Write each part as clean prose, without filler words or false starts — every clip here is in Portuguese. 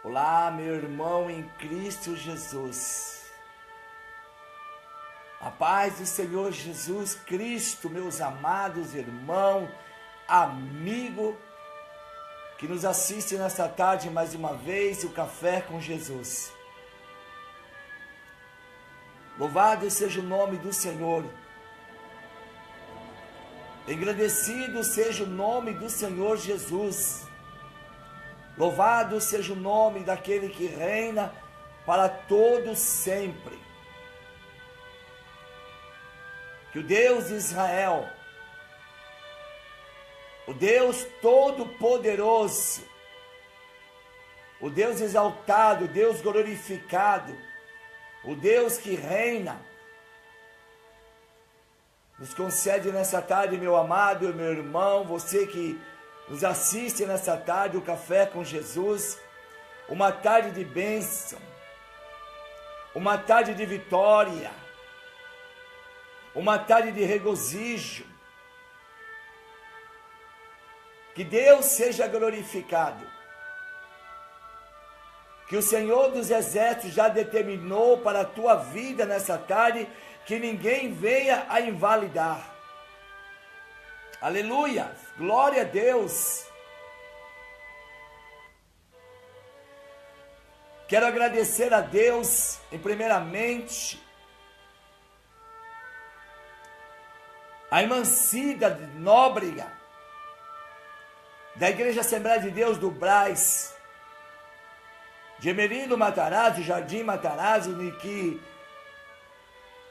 Olá, meu irmão em Cristo Jesus. A paz do Senhor Jesus Cristo, meus amados irmãos, amigo, que nos assiste nesta tarde mais uma vez, o Café com Jesus. Louvado seja o nome do Senhor. Engrandecido seja o nome do Senhor Jesus. Louvado seja o nome daquele que reina para todos sempre. Que o Deus de Israel, o Deus Todo-Poderoso, o Deus exaltado, o Deus glorificado, o Deus que reina, nos concede nessa tarde, meu amado e meu irmão, você que nos assiste nessa tarde, o Café com Jesus, uma tarde de bênção, uma tarde de vitória, uma tarde de regozijo. Que Deus seja glorificado. Que o Senhor dos Exércitos já determinou para a tua vida nessa tarde, que ninguém venha a invalidar. Aleluia, glória a Deus. Quero agradecer a Deus, em primeiramente, a irmã Cida Nóbrega, da Igreja Assembleia de Deus do Brás, de Emerino Matarazzo, Jardim Matarazzo, que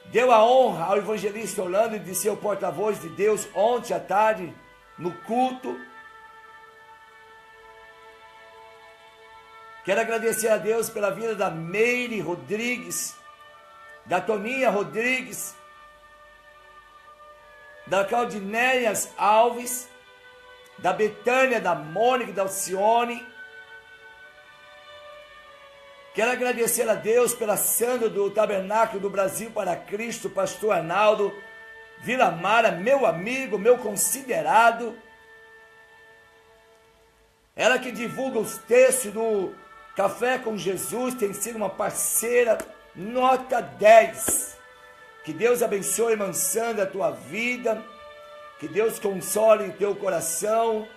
deu a honra ao evangelista Orlando de ser o porta-voz de Deus ontem à tarde, no culto. Quero agradecer a Deus pela vida da Meire Rodrigues, da Toninha Rodrigues, da Claudinéias Alves, da Betânia, da Mônica, da Alcione. Quero agradecer a Deus pela Sandra do Tabernáculo do Brasil para Cristo, pastor Arnaldo Vilamara, meu amigo, meu considerado. Ela que divulga os textos do Café com Jesus, tem sido uma parceira, nota 10. Que Deus abençoe, irmã Sandra, a tua vida. Que Deus console o teu coração.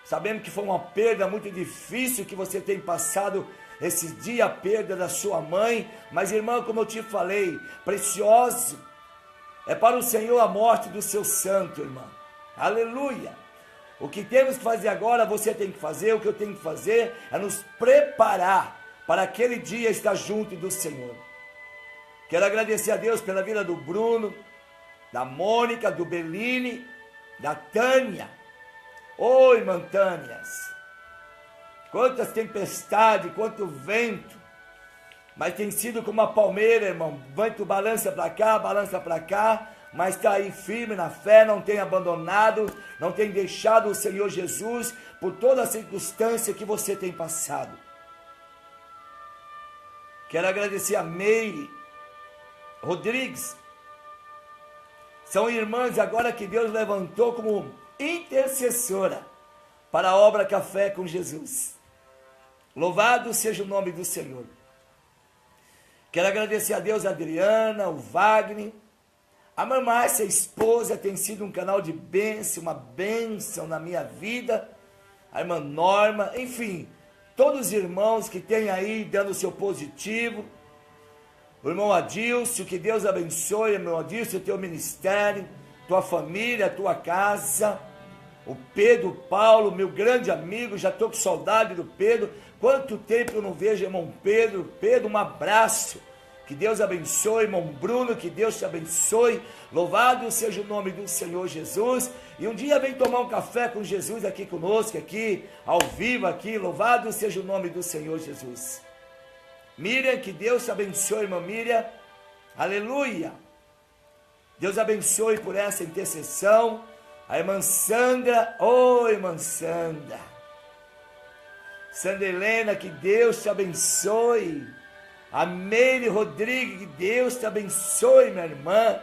Sabemos que foi uma perda muito difícil que você tem passado esse dia, a perda da sua mãe, mas irmão, como eu te falei, precioso é para o Senhor a morte do seu santo, irmão. Aleluia. O que temos que fazer agora, você tem que fazer, o que eu tenho que fazer é nos preparar para aquele dia estar junto do Senhor. Quero agradecer a Deus pela vida do Bruno, da Mônica, do Beline, da Tânia. Oi, irmã Tânias. Quantas tempestades, quanto vento, mas tem sido como uma palmeira, irmão. Vento balança para cá, mas está aí firme na fé, não tem abandonado, não tem deixado o Senhor Jesus por toda a circunstância que você tem passado. Quero agradecer a Meire Rodrigues. São irmãs agora que Deus levantou como intercessora para a obra Café com Jesus. Louvado seja o nome do Senhor. Quero agradecer a Deus, a Adriana, o Wagner, a irmã Márcia, a esposa, tem sido um canal de bênção, uma bênção na minha vida, a irmã Norma, enfim, todos os irmãos que têm aí dando o seu positivo, o irmão Adilson, que Deus abençoe, irmão Adilson, o teu ministério, tua família, tua casa. O Pedro Paulo, meu grande amigo, já estou com saudade do Pedro. Quanto tempo eu não vejo irmão Pedro? Pedro, um abraço. Que Deus abençoe, irmão Bruno, que Deus te abençoe. Louvado seja o nome do Senhor Jesus. E um dia vem tomar um café com Jesus aqui conosco, aqui, ao vivo aqui. Louvado seja o nome do Senhor Jesus. Miriam, que Deus te abençoe, irmã Miriam. Aleluia. Deus abençoe por essa intercessão. A irmã Sandra, oi irmã Sandra. Sandra Helena, que Deus te abençoe. A Meire Rodrigues, que Deus te abençoe, minha irmã.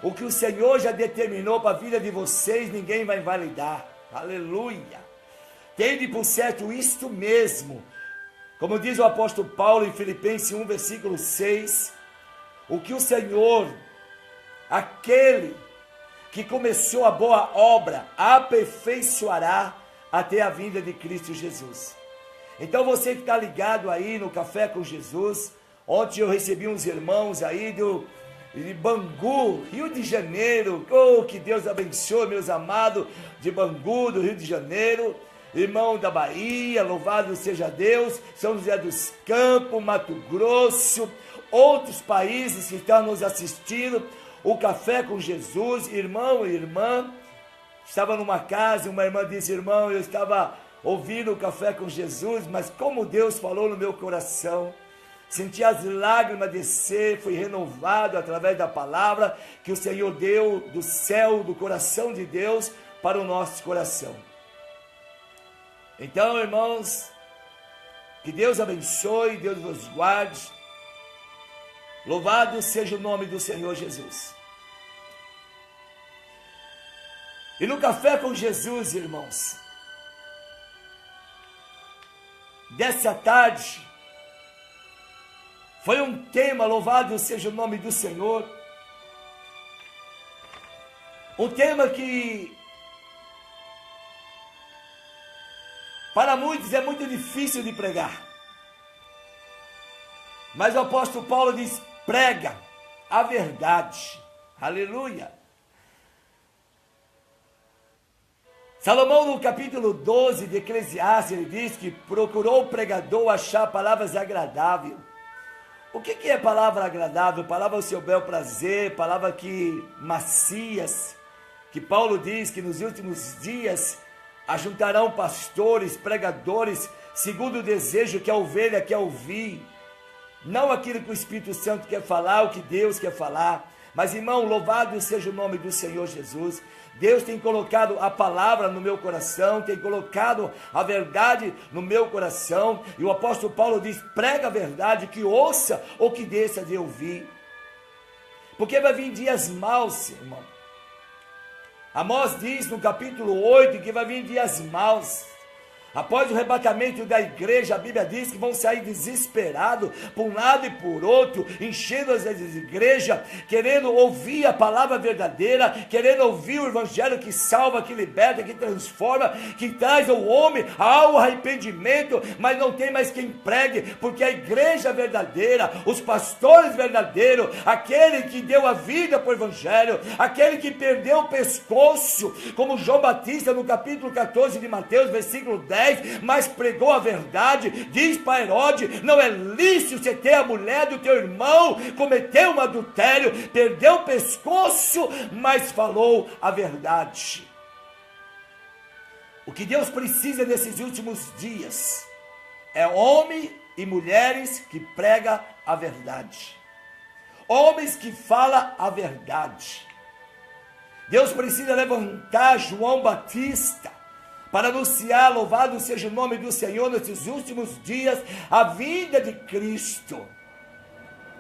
O que o Senhor já determinou para a vida de vocês, ninguém vai invalidar. Aleluia. Tende por certo isto mesmo. Como diz o apóstolo Paulo em Filipenses 1, versículo 6, o que o Senhor, aquele que começou a boa obra, aperfeiçoará até a vinda de Cristo Jesus. Então você que está ligado aí no Café com Jesus, ontem eu recebi uns irmãos aí de Bangu, Rio de Janeiro, oh, que Deus abençoe meus amados de Bangu, do Rio de Janeiro, irmão da Bahia, louvado seja Deus, São José dos Campos, Mato Grosso, outros países que estão nos assistindo, o Café com Jesus, irmão e irmã, estava numa casa, uma irmã disse, irmão, eu estava ouvindo o Café com Jesus, mas como Deus falou no meu coração, senti as lágrimas descer, fui renovado através da palavra que o Senhor deu do céu, do coração de Deus para o nosso coração. Então, irmãos, que Deus abençoe, Deus vos guarde, louvado seja o nome do Senhor Jesus. E no Café com Jesus, irmãos, dessa tarde, foi um tema, louvado seja o nome do Senhor, um tema que para muitos é muito difícil de pregar, mas o apóstolo Paulo diz, prega a verdade, aleluia. Salomão, no capítulo 12 de Eclesiastes, ele diz que procurou o pregador achar palavras agradáveis. O que é palavra agradável? Palavra ao seu bel prazer, palavra que macias, que Paulo diz que nos últimos dias ajuntarão pastores, pregadores, segundo o desejo que a ovelha quer ouvir, não aquilo que o Espírito Santo quer falar, o que Deus quer falar. Mas, irmão, louvado seja o nome do Senhor Jesus. Deus tem colocado a palavra no meu coração, tem colocado a verdade no meu coração, e o apóstolo Paulo diz, prega a verdade, que ouça ou que deixa de ouvir, porque vai vir dias maus, irmão. Amós diz no capítulo 8 que vai vir dias maus. Após o arrebatamento da igreja, a Bíblia diz que vão sair desesperados por um lado e por outro, enchendo as igrejas, querendo ouvir a palavra verdadeira, querendo ouvir o evangelho que salva, que liberta, que transforma, que traz ao homem ao arrependimento, mas não tem mais quem pregue, porque a igreja verdadeira, os pastores verdadeiros, aquele que deu a vida para o evangelho, aquele que perdeu o pescoço, como João Batista no capítulo 14 de Mateus, versículo 10, mas pregou a verdade, diz para Herodes, não é lícito você ter a mulher do teu irmão, cometeu um adultério, perdeu o pescoço, mas falou a verdade. O que Deus precisa nesses últimos dias é homens e mulheres que pregam a verdade, homens que falam a verdade. Deus precisa levantar João Batista para anunciar, louvado seja o nome do Senhor, nesses últimos dias, a vinda de Cristo.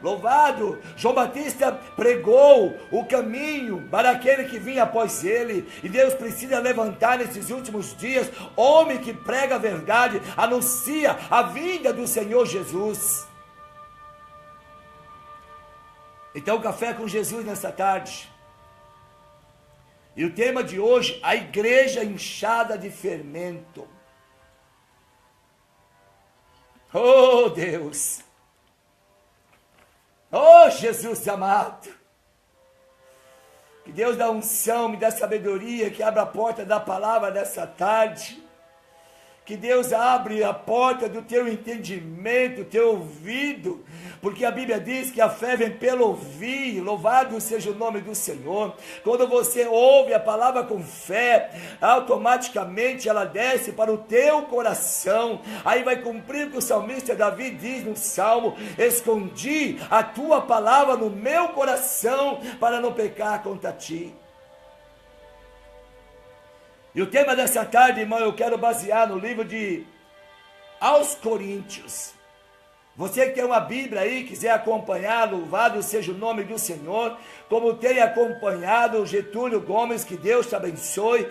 Louvado, João Batista pregou o caminho para aquele que vinha após ele, e Deus precisa levantar nesses últimos dias, homem que prega a verdade, anuncia a vinda do Senhor Jesus. Então, Café com Jesus nessa tarde. E o tema de hoje, a igreja inchada de fermento. Oh Deus! Oh Jesus amado! Que Deus dá unção, me dá sabedoria, que abra a porta da palavra dessa tarde. Que Deus abre a porta do teu entendimento, do teu ouvido, porque a Bíblia diz que a fé vem pelo ouvir, louvado seja o nome do Senhor. Quando você ouve a palavra com fé, automaticamente ela desce para o teu coração, aí vai cumprir o que o salmista Davi diz no Salmo, escondi a tua palavra no meu coração, para não pecar contra ti. E o tema dessa tarde, irmão, eu quero basear no livro de Aos Coríntios. Você que tem uma Bíblia aí, quiser acompanhar, louvado seja o nome do Senhor, como tem acompanhado o Getúlio Gomes, que Deus te abençoe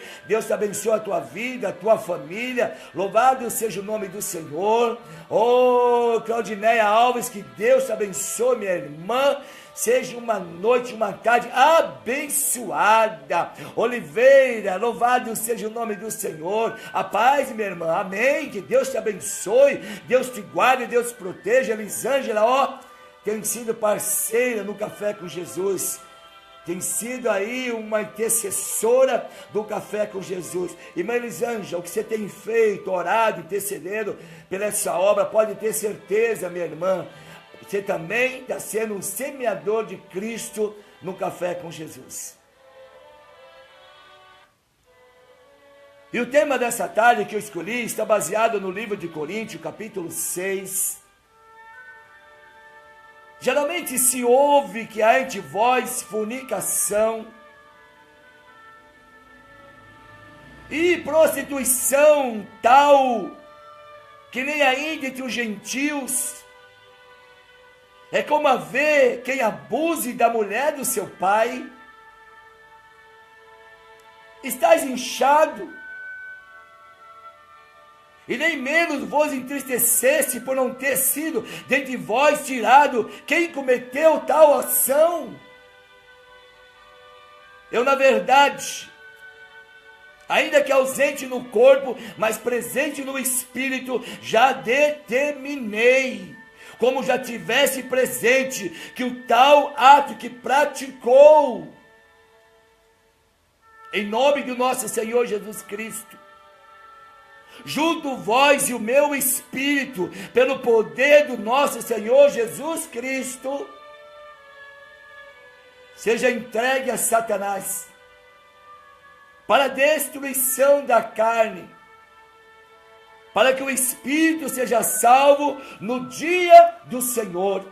a tua vida, a tua família, louvado seja o nome do Senhor. Oh, Claudineia Alves, que Deus te abençoe, minha irmã. Seja uma noite, uma tarde abençoada. Oliveira, louvado seja o nome do Senhor. A paz, minha irmã, amém. Que Deus te abençoe, Deus te guarde, Deus te proteja. Elisângela, ó, tem sido parceira no Café com Jesus. Tem sido aí uma intercessora do Café com Jesus. Irmã Elisângela, o que você tem feito, orado, intercedendo pela essa obra, pode ter certeza, minha irmã, você também está sendo um semeador de Cristo no Café com Jesus. E o tema dessa tarde que eu escolhi está baseado no livro de Coríntios, capítulo 6. Geralmente se ouve que há entre vós fornicação e prostituição tal, que nem ainda entre os gentios. É como haver quem abuse da mulher do seu pai. Estás inchado, e nem menos vos entristecesse por não ter sido dentre vós tirado quem cometeu tal ação. Eu, na verdade, ainda que ausente no corpo, mas presente no espírito, já determinei, como já tivesse presente, que o tal ato que praticou, em nome do nosso Senhor Jesus Cristo, junto vós e o meu espírito, pelo poder do nosso Senhor Jesus Cristo, seja entregue a Satanás, para a destruição da carne, para que o espírito seja salvo no dia do Senhor.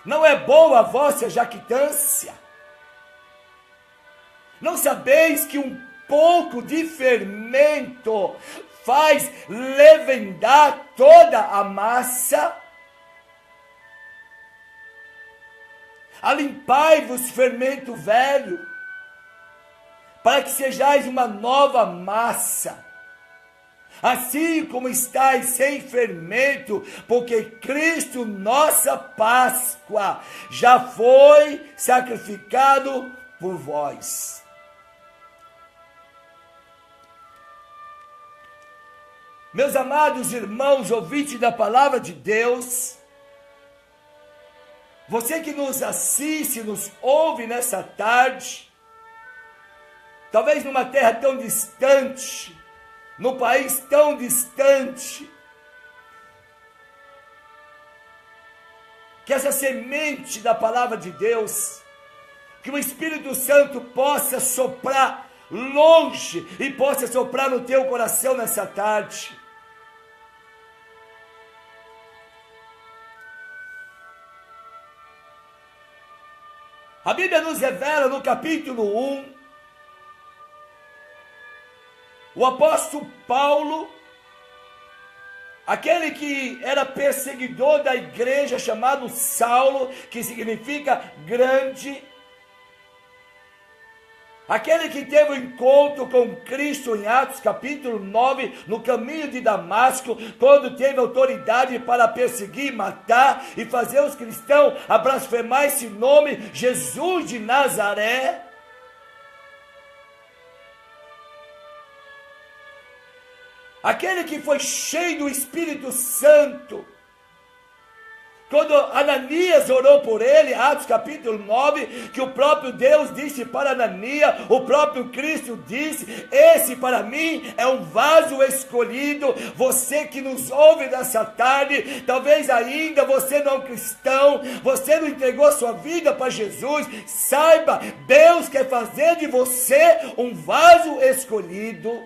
Não é boa a vossa jactância? Não sabeis que um pouco de fermento faz levedar toda a massa? Alimpai-vos fermento velho, para que sejais uma nova massa, assim como estáis sem fermento, porque Cristo, nossa Páscoa, já foi sacrificado por vós. Meus amados irmãos, ouvintes da palavra de Deus, você que nos assiste, nos ouve nessa tarde, talvez numa terra tão distante, no país tão distante, que essa semente da palavra de Deus, que o Espírito Santo possa soprar longe e possa soprar no teu coração nessa tarde. A Bíblia nos revela no capítulo 1, o apóstolo Paulo, aquele que era perseguidor da igreja, chamado Saulo, que significa grande, aquele que teve um encontro com Cristo em Atos capítulo 9, no caminho de Damasco, quando teve autoridade para perseguir, matar e fazer os cristãos a blasfemar esse nome, Jesus de Nazaré. Aquele que foi cheio do Espírito Santo, quando Ananias orou por ele, Atos capítulo 9, que o próprio Deus disse para Ananias, o próprio Cristo disse: esse para mim é um vaso escolhido. Você que nos ouve nessa tarde, talvez ainda você não é um cristão, você não entregou sua vida para Jesus, saiba, Deus quer fazer de você um vaso escolhido.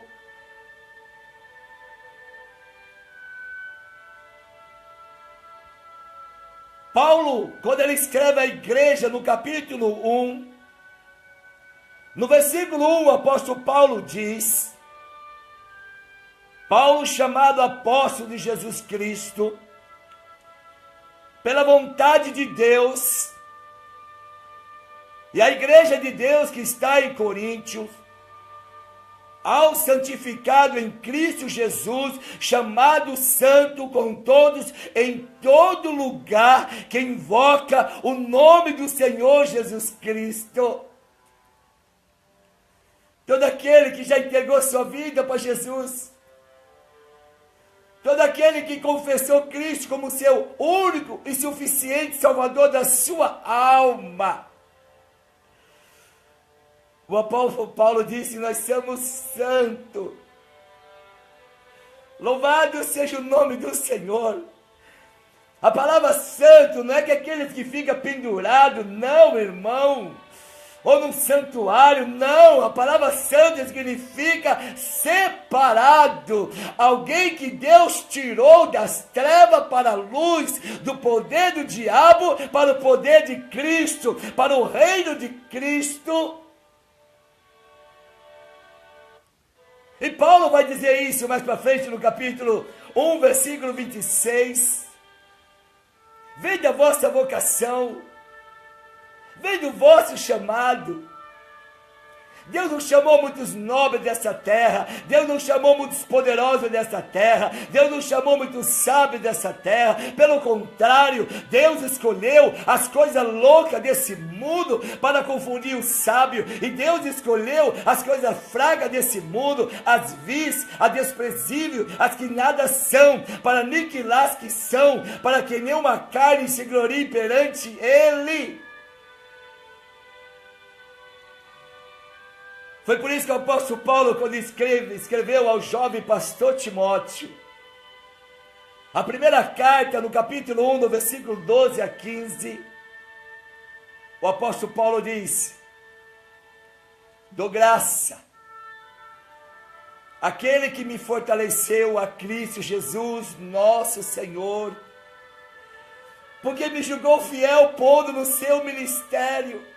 Paulo, quando ele escreve à igreja no capítulo 1, no versículo 1, o apóstolo Paulo diz: Paulo, chamado apóstolo de Jesus Cristo, pela vontade de Deus. E a igreja de Deus que está em Coríntios, ao santificado em Cristo Jesus, chamado santo com todos em todo lugar que invoca o nome do Senhor Jesus Cristo. Todo aquele que já entregou sua vida para Jesus, todo aquele que confessou Cristo como seu único e suficiente Salvador da sua alma. O apóstolo Paulo disse: nós somos santos. Louvado seja o nome do Senhor. A palavra santo não é que aquele que fica pendurado, não, irmão, ou num santuário, não. A palavra santo significa separado, alguém que Deus tirou das trevas para a luz, do poder do diabo para o poder de Cristo, para o reino de Cristo. E Paulo vai dizer isso mais para frente no capítulo 1, versículo 26. Vem da vossa vocação, vem do vosso chamado. Deus não chamou muitos nobres dessa terra, Deus não chamou muitos poderosos dessa terra, Deus não chamou muitos sábios dessa terra. Pelo contrário, Deus escolheu as coisas loucas desse mundo para confundir o sábio, e Deus escolheu as coisas fracas desse mundo, as vis, as desprezíveis, as que nada são, para aniquilar as que são, para que nenhuma carne se glorie perante Ele. Foi por isso que o apóstolo Paulo, quando escreveu ao jovem pastor Timóteo, a primeira carta, no capítulo 1, no versículo 12 a 15, o apóstolo Paulo diz: dou graça àquele que me fortaleceu, a Cristo Jesus, nosso Senhor, porque me julgou fiel, pondo no seu ministério.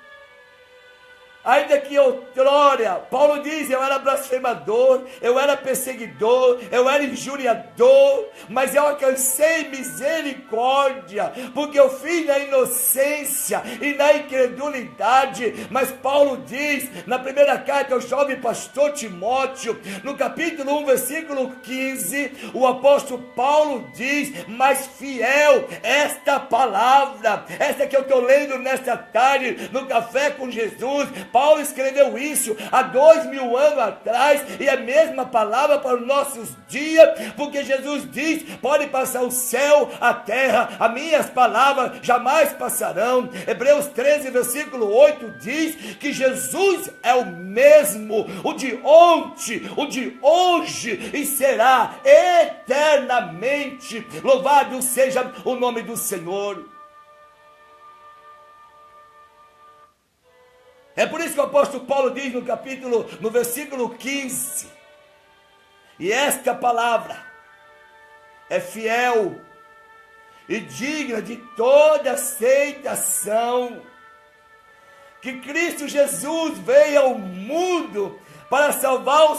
Ainda que outrora, Paulo diz, eu era blasfemador, eu era perseguidor, eu era injuriador, mas eu alcancei misericórdia, porque eu fiz na inocência e na incredulidade. Mas Paulo diz, na primeira carta ao jovem pastor Timóteo, no capítulo 1, versículo 15, o apóstolo Paulo diz: mas fiel, esta palavra, esta que eu estou lendo nesta tarde, no Café com Jesus, Paulo escreveu isso há 2000 anos atrás, e é a mesma palavra para os nossos dias, porque Jesus diz: pode passar o céu, a terra, as minhas palavras jamais passarão. Hebreus 13, versículo 8 diz que Jesus é o mesmo, o de ontem, o de hoje, e será eternamente. Louvado seja o nome do Senhor. É por isso que o apóstolo Paulo diz no versículo 15, e esta palavra é fiel e digna de toda aceitação, que Cristo Jesus veio ao mundo para salvar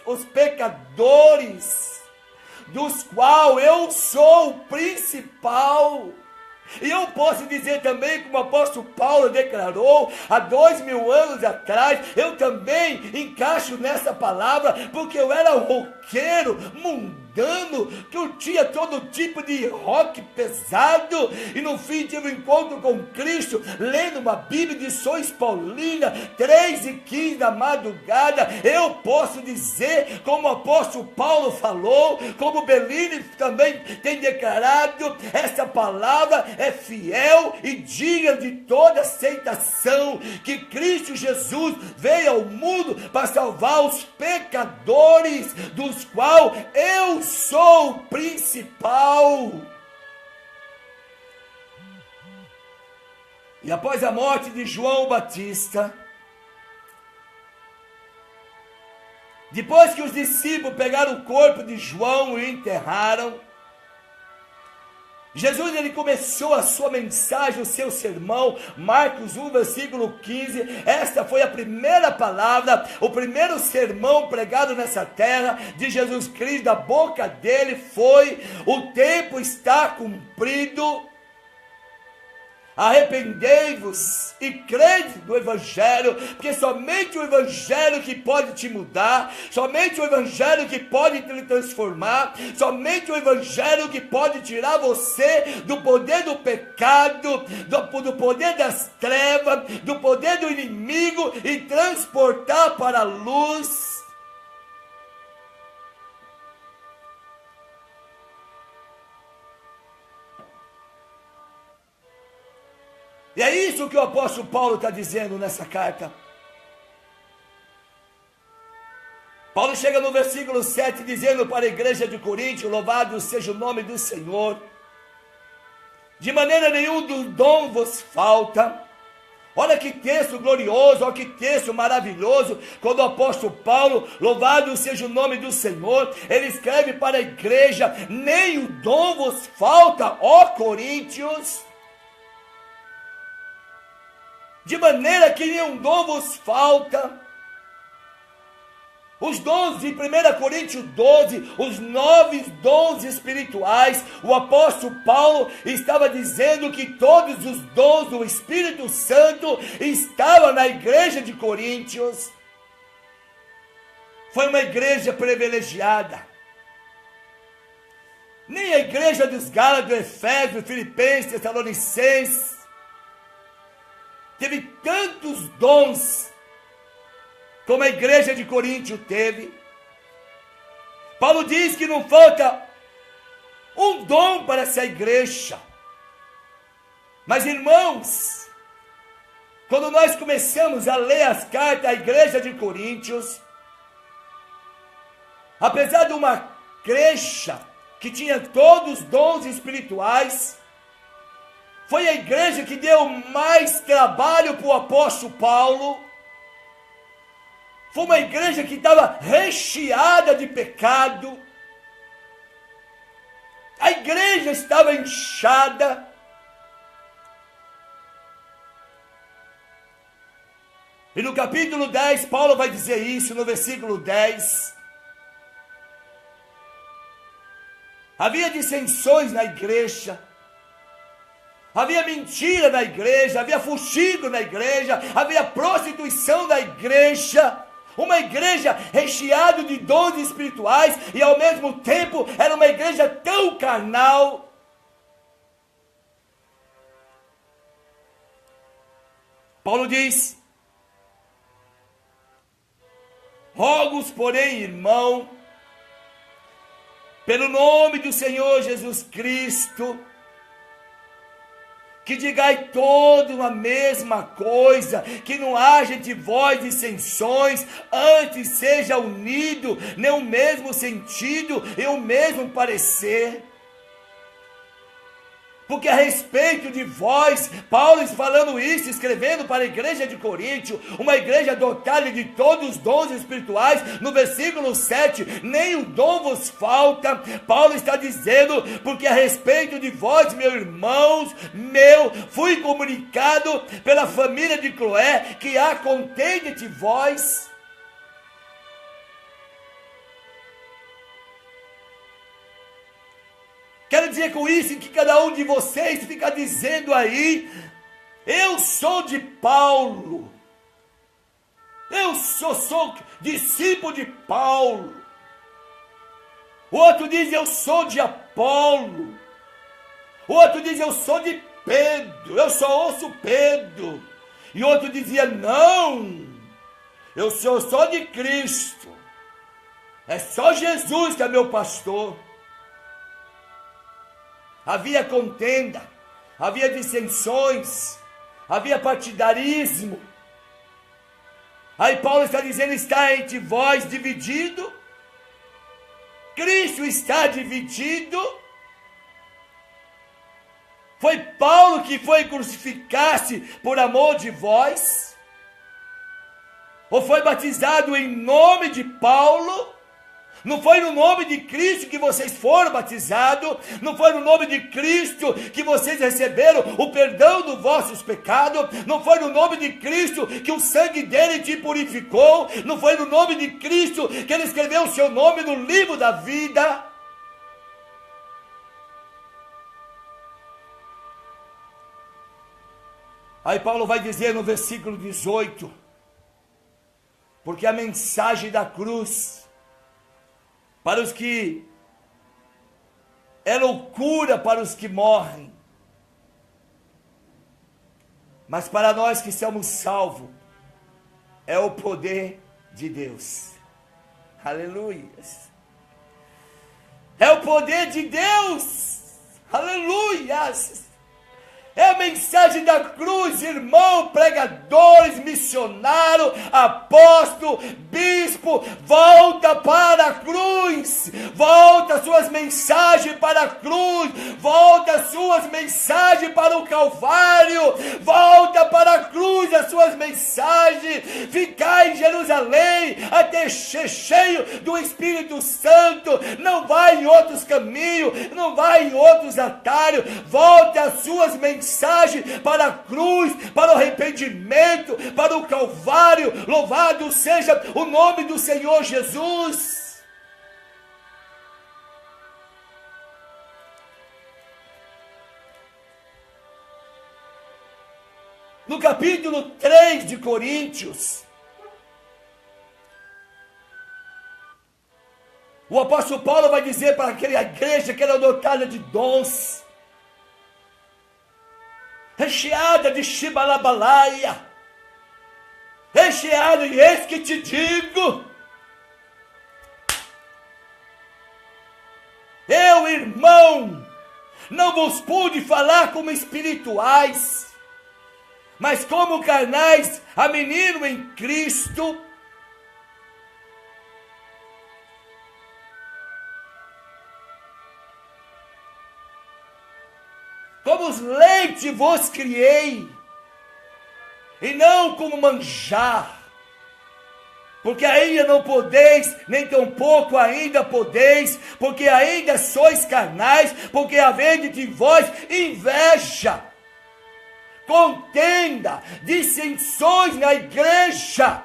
os pecadores, dos quais eu sou o principal. E eu posso dizer também, como o apóstolo Paulo declarou há 2000 anos atrás, eu também encaixo nessa palavra, porque eu era roqueiro, mundano, que eu tinha todo tipo de rock pesado, e no fim tive um encontro com Cristo, lendo uma Bíblia de Sois Paulina, 3h15 da madrugada. Eu posso dizer, como o apóstolo Paulo falou, como Bellini também tem declarado, essa palavra é fiel e digna de toda aceitação, que Cristo Jesus veio ao mundo para salvar os pecadores, dos quais eu sou o principal. E após a morte de João Batista, depois que os discípulos pegaram o corpo de João e o enterraram, Jesus, ele começou a sua mensagem, o seu sermão, Marcos 1, versículo 15, esta foi a primeira palavra, o primeiro sermão pregado nessa terra de Jesus Cristo, da boca dele foi: o tempo está cumprido Arrependei-vos e crede no Evangelho, porque somente o Evangelho que pode te mudar, somente o Evangelho que pode te transformar, somente o Evangelho que pode tirar você do poder do pecado, do poder das trevas, do poder do inimigo e transportar para a luz. E é isso que o apóstolo Paulo está dizendo nessa carta. Paulo chega no versículo 7 dizendo para a igreja de Corinto: louvado seja o nome do Senhor. De maneira nenhuma do dom vos falta. Olha que texto glorioso, olha que texto maravilhoso. Quando o apóstolo Paulo, louvado seja o nome do Senhor, ele escreve para a igreja: nem o dom vos falta, ó Coríntios. De maneira que nenhum dom vos falta. Os dons de 1 Coríntios 12, os 9 dons espirituais, o apóstolo Paulo estava dizendo que todos os dons do Espírito Santo estavam na igreja de Coríntios. Foi uma igreja privilegiada. Nem a igreja dos Gálatas, do Efésios, Filipenses, Tessalonicenses teve tantos dons como a igreja de Coríntio teve. Paulo diz que não falta um dom para essa igreja. Mas, irmãos, quando nós começamos a ler as cartas à igreja de Coríntios, apesar de uma igreja que tinha todos os dons espirituais, foi a igreja que deu mais trabalho para o apóstolo Paulo. Foi uma igreja que estava recheada de pecado. A igreja estava inchada. E no capítulo 10, Paulo vai dizer isso, no versículo 10. Havia dissensões na igreja. Havia mentira na igreja, havia fuxico na igreja, havia prostituição na igreja. Uma igreja recheada de dons espirituais e ao mesmo tempo era uma igreja tão carnal. Paulo diz: rogo-vos, porém, irmão, pelo nome do Senhor Jesus Cristo, que digai todos a mesma coisa, que não haja entre vós dissensões, antes seja unido nem o mesmo sentido e o mesmo parecer. Porque a respeito de vós, Paulo falando isso, escrevendo para a igreja de Coríntio, uma igreja dotada de todos os dons espirituais, no versículo 7, nem o dom vos falta. Paulo está dizendo: porque a respeito de vós, meus irmãos, fui comunicado pela família de Cloé, que há contenda entre vós. Quero dizer com isso que cada um de vocês fica dizendo aí: eu sou de Paulo, eu sou discípulo de Paulo. O outro diz: eu sou de Apolo. O outro diz: eu sou de Pedro, eu só ouço Pedro. E outro dizia: não, eu sou só de Cristo, é só Jesus que é meu pastor. Havia contenda, havia dissensões, havia partidarismo. Aí Paulo está dizendo: está entre vós dividido, Cristo está dividido. Foi Paulo que foi crucificar-se por amor de vós? Ou foi batizado em nome de Paulo? Não foi no nome de Cristo que vocês foram batizados, não foi no nome de Cristo que vocês receberam o perdão dos vossos pecados, não foi no nome de Cristo que o sangue dele te purificou, não foi no nome de Cristo que ele escreveu o seu nome no livro da vida. Aí Paulo vai dizer no versículo 18: porque a mensagem da cruz, para os que é loucura para os que morrem, mas para nós que somos salvos, é o poder de Deus. Aleluia. É o poder de Deus. Aleluia. É a mensagem da cruz, irmão, pregadores, missionário, apóstolo, bispo, volta para a cruz, volta suas mensagens para a cruz, volta suas mensagens para o Calvário, volta para a cruz as suas mensagens, ficar em Jerusalém até ser cheio do Espírito Santo, não vai em outros caminhos, não vai em outros atalhos, volte as suas mensagens para a cruz, para o arrependimento, para o Calvário. Louvado seja o nome do Senhor Jesus. No capítulo 3 de Coríntios, o apóstolo Paulo vai dizer para aquela igreja que era dotada de dons, recheada de shibalabalaia, recheada, e eis que te digo, eu, irmão, não vos pude falar como espirituais, mas como carnais, a menino em Cristo. Como os leite vos criei, e não como manjar, porque ainda não podeis, nem tampouco ainda podeis, porque ainda sois carnais, porque havendo de vós inveja, contenda, dissensões na igreja.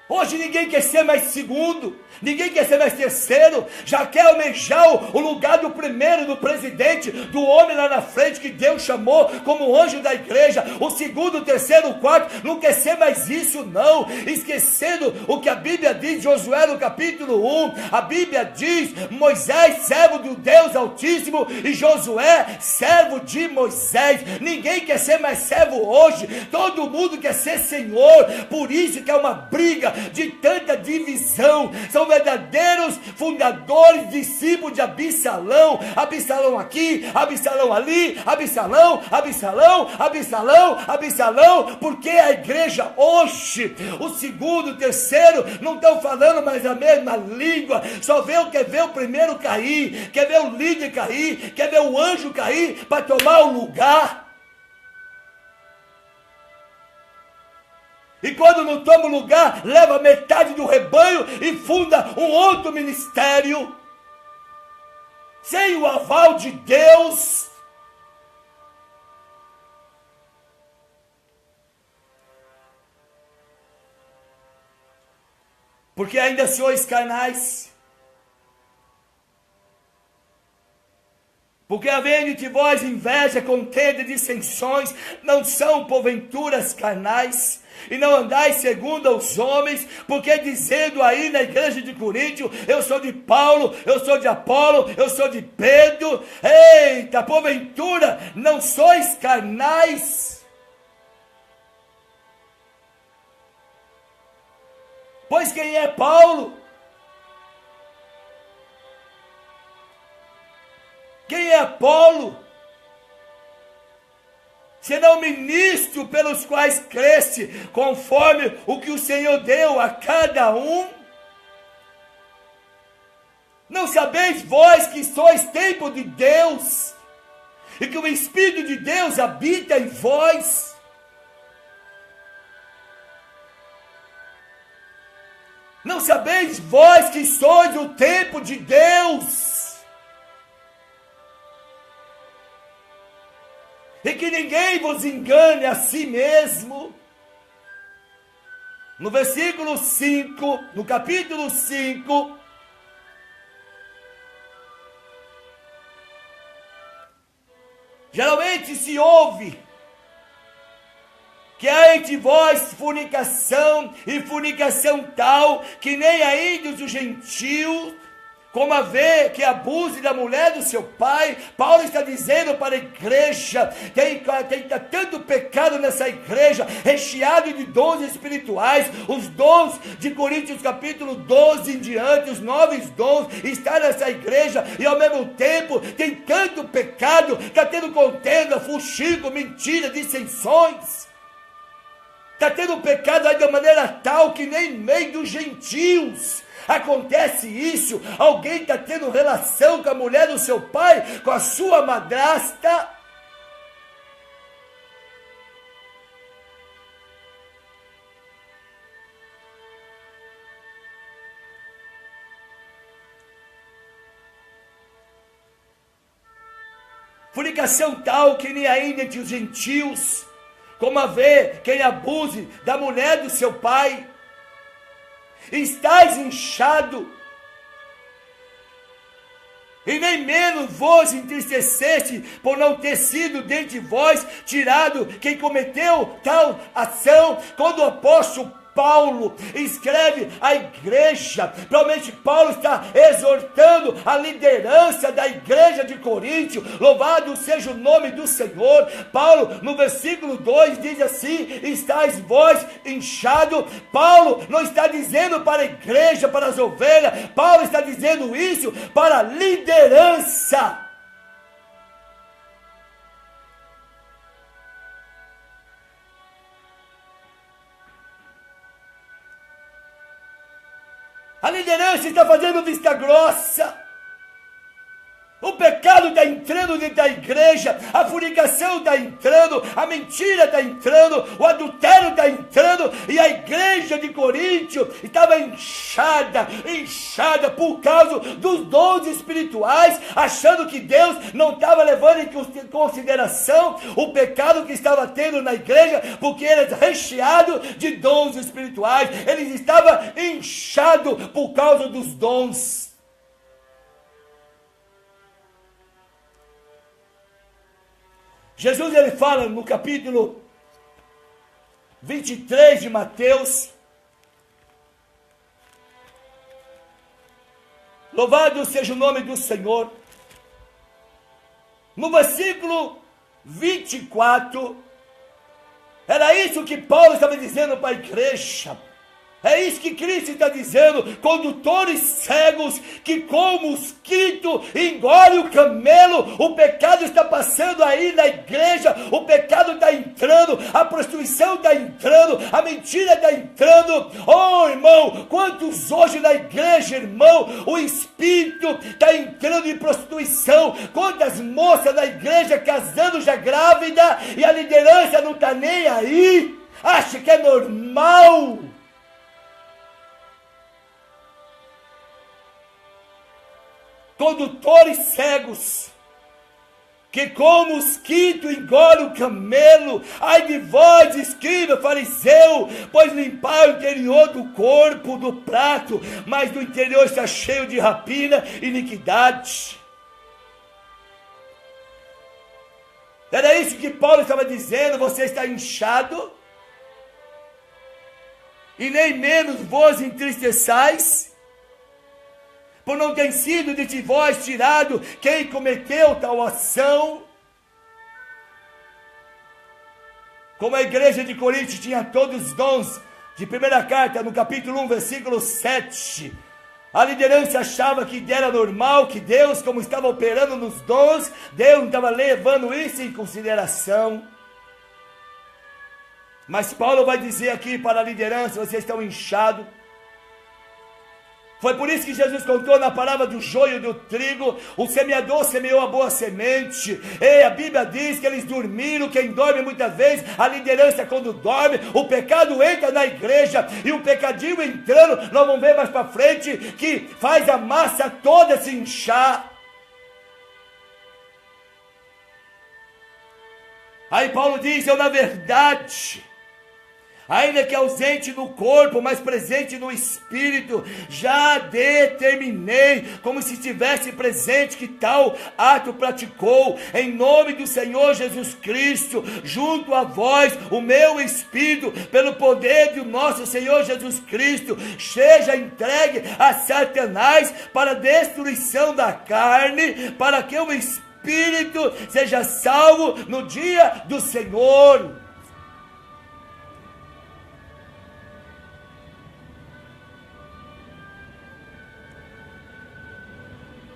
Hoje ninguém quer ser mais segundo, ninguém quer ser mais terceiro, já quer almejar o lugar do primeiro, do presidente, do homem lá na frente que Deus chamou como anjo da igreja, o segundo, o terceiro, o quarto, não quer ser mais isso não, esquecendo o que a Bíblia diz, Josué no capítulo 1, a Bíblia diz, Moisés, servo do Deus Altíssimo, e Josué, servo de Moisés. Ninguém quer ser mais servo hoje, todo mundo quer ser senhor, por isso que é uma briga de tanta divisão. São verdadeiros fundadores, discípulos de Absalão, Absalão aqui, Absalão ali, Absalão, Absalão, Absalão, Absalão, porque a igreja hoje, o segundo, o terceiro, não estão falando mais a mesma língua, só quer ver o primeiro cair, quer ver o líder cair, quer ver o anjo cair, para tomar o lugar. E quando não toma o lugar, leva metade do rebanho e funda um outro ministério, sem o aval de Deus. Porque ainda sois carnais. Porque havendo de vós inveja, contenda e dissensões, não são porventuras carnais, e não andais segundo aos homens, porque dizendo aí na igreja de Coríntio, eu sou de Paulo, eu sou de Apolo, eu sou de Pedro, eita, porventura não sois carnais? Pois quem é Paulo? Quem é Apolo? Senão ministro pelos quais cresce, conforme o que o Senhor deu a cada um. Não sabeis vós que sois templo de Deus, e que o Espírito de Deus habita em vós? Não sabeis vós que sois o templo de Deus, e que ninguém vos engane a si mesmo? No versículo 5, no capítulo 5, Geralmente se ouve que há entre vós fornicação, e fornicação tal, que nem ainda os gentios, como a ver que abuse da mulher do seu pai. Paulo está dizendo para a igreja, tem tanto pecado nessa igreja, recheado de dons espirituais, os dons de Coríntios capítulo 12 em diante, os 9 dons, está nessa igreja, e ao mesmo tempo tem tanto pecado, está tendo contenda, fuxico, mentira, dissensões, está tendo pecado aí de maneira tal que nem meio dos gentios acontece isso. Alguém está tendo relação com a mulher do seu pai, com a sua madrasta. Fornicação tal que nem ainda entre os gentios, como a ver quem abuse da mulher do seu pai. Estás inchado, e nem menos vos entristeceste por não ter sido dentre vós tirado quem cometeu tal ação. Quando o apóstolo Paulo escreve à igreja, provavelmente Paulo está exortando a liderança da igreja de Coríntio, louvado seja o nome do Senhor. Paulo no versículo 2 diz assim: estáis vós inchado. Paulo não está dizendo para a igreja, para as ovelhas, Paulo está dizendo isso para a liderança. A liderança está fazendo vista grossa. O pecado está entrando dentro da igreja, a fornicação está entrando, a mentira está entrando, o adultério está entrando, e a igreja de Coríntio estava inchada por causa dos dons espirituais, achando que Deus não estava levando em consideração o pecado que estava tendo na igreja, porque eles recheados de dons espirituais, eles estavam inchados por causa dos dons. Jesus ele fala no capítulo 23 de Mateus, louvado seja o nome do Senhor, no versículo 24, era isso que Paulo estava dizendo para a igreja. É isso que Cristo está dizendo: condutores cegos que como mosquito engole o camelo. O pecado está passando aí na igreja, o pecado está entrando, a prostituição está entrando, a mentira está entrando. Oh irmão, quantos hoje na igreja, irmão, o espírito está entrando em prostituição. Quantas moças na igreja casando já grávida, e a liderança não está nem aí, acha que é normal. Condutores cegos, que como mosquito engole o camelo. Ai de vós, escriba, fariseu, pois limpar o interior do corpo, do prato, mas do interior está cheio de rapina e iniquidade. Era isso que Paulo estava dizendo: você está inchado, e nem menos vos entristeçais, por não ter sido de vós tirado quem cometeu tal ação. Como a igreja de Coríntio tinha todos os dons, de primeira carta, no capítulo 1, versículo 7, a liderança achava que era normal, que Deus, como estava operando nos dons, Deus não estava levando isso em consideração. Mas Paulo vai dizer aqui para a liderança: vocês estão inchados. Foi por isso que Jesus contou na parábola do joio e do trigo: o semeador semeou a boa semente. E a Bíblia diz que eles dormiram. Quem dorme muitas vezes, a liderança quando dorme, o pecado entra na igreja, e o pecadinho entrando, nós vamos ver mais para frente, que faz a massa toda se inchar. Aí Paulo diz: eu na verdade ainda que ausente no corpo, mas presente no espírito, já determinei, como se estivesse presente, que tal ato praticou, em nome do Senhor Jesus Cristo, junto a vós, o meu espírito, pelo poder do nosso Senhor Jesus Cristo, seja entregue a Satanás para a destruição da carne, para que o espírito seja salvo no dia do Senhor.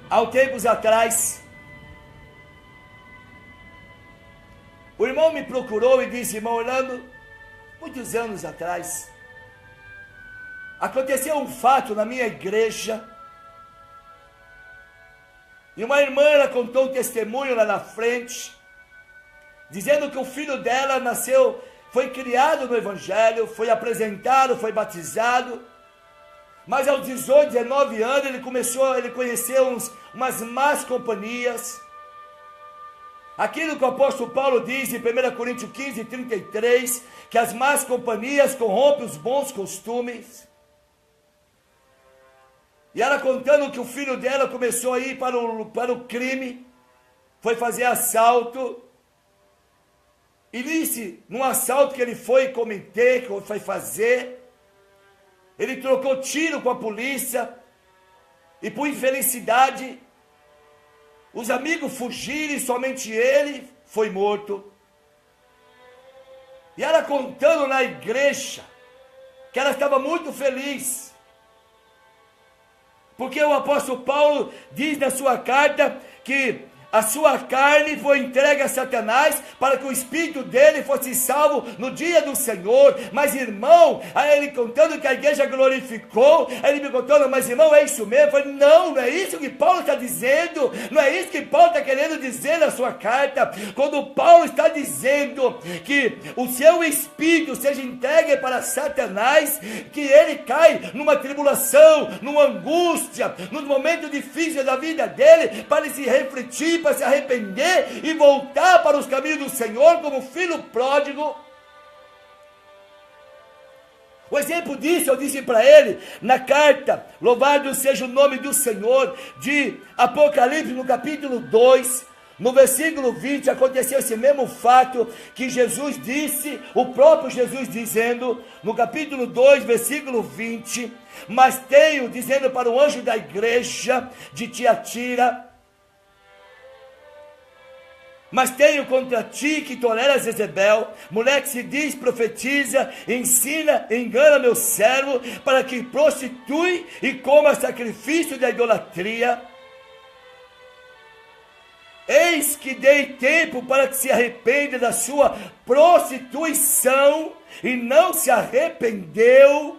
Há tempos atrás, o irmão me procurou e disse: irmão Orlando, muitos anos atrás, aconteceu um fato na minha igreja, e uma irmã, ela contou um testemunho lá na frente, dizendo que o filho dela nasceu, foi criado no evangelho, foi apresentado, foi batizado, mas aos 18, 19 anos ele conheceu umas más companhias. Aquilo que o apóstolo Paulo diz em 1 Coríntios 15, 33, que as más companhias corrompem os bons costumes. E ela contando que o filho dela começou a ir para o crime, foi fazer assalto, e disse, num assalto que ele foi cometer, que foi fazer, ele trocou tiro com a polícia, e por infelicidade, os amigos fugiram e somente ele foi morto. E ela contando na igreja, que ela estava muito feliz, porque o apóstolo Paulo diz na sua carta que a sua carne foi entregue a Satanás para que o espírito dele fosse salvo no dia do Senhor. Mas irmão, aí ele contando que a igreja glorificou, aí ele me contando, mas irmão, é isso mesmo? Eu falei, não é isso que Paulo está dizendo, não é isso que Paulo está querendo dizer na sua carta. Quando Paulo está dizendo que o seu espírito seja entregue para Satanás, que ele cai numa tribulação, numa angústia, num momento difícil da vida dele, para ele se refletir, para se arrepender e voltar para os caminhos do Senhor como filho pródigo. O exemplo disso eu disse para ele na carta, louvado seja o nome do Senhor, de Apocalipse, no capítulo 2, no versículo 20, aconteceu esse mesmo fato que Jesus disse, o próprio Jesus dizendo, no capítulo 2, versículo 20, mas tenho, dizendo para o anjo da igreja de Tiatira, mas tenho contra ti que toleras Jezebel, mulher que se diz, profetiza, ensina, engana meu servo, para que prostitui e coma sacrifício da idolatria. Eis que dei tempo para que se arrependa da sua prostituição, e não se arrependeu.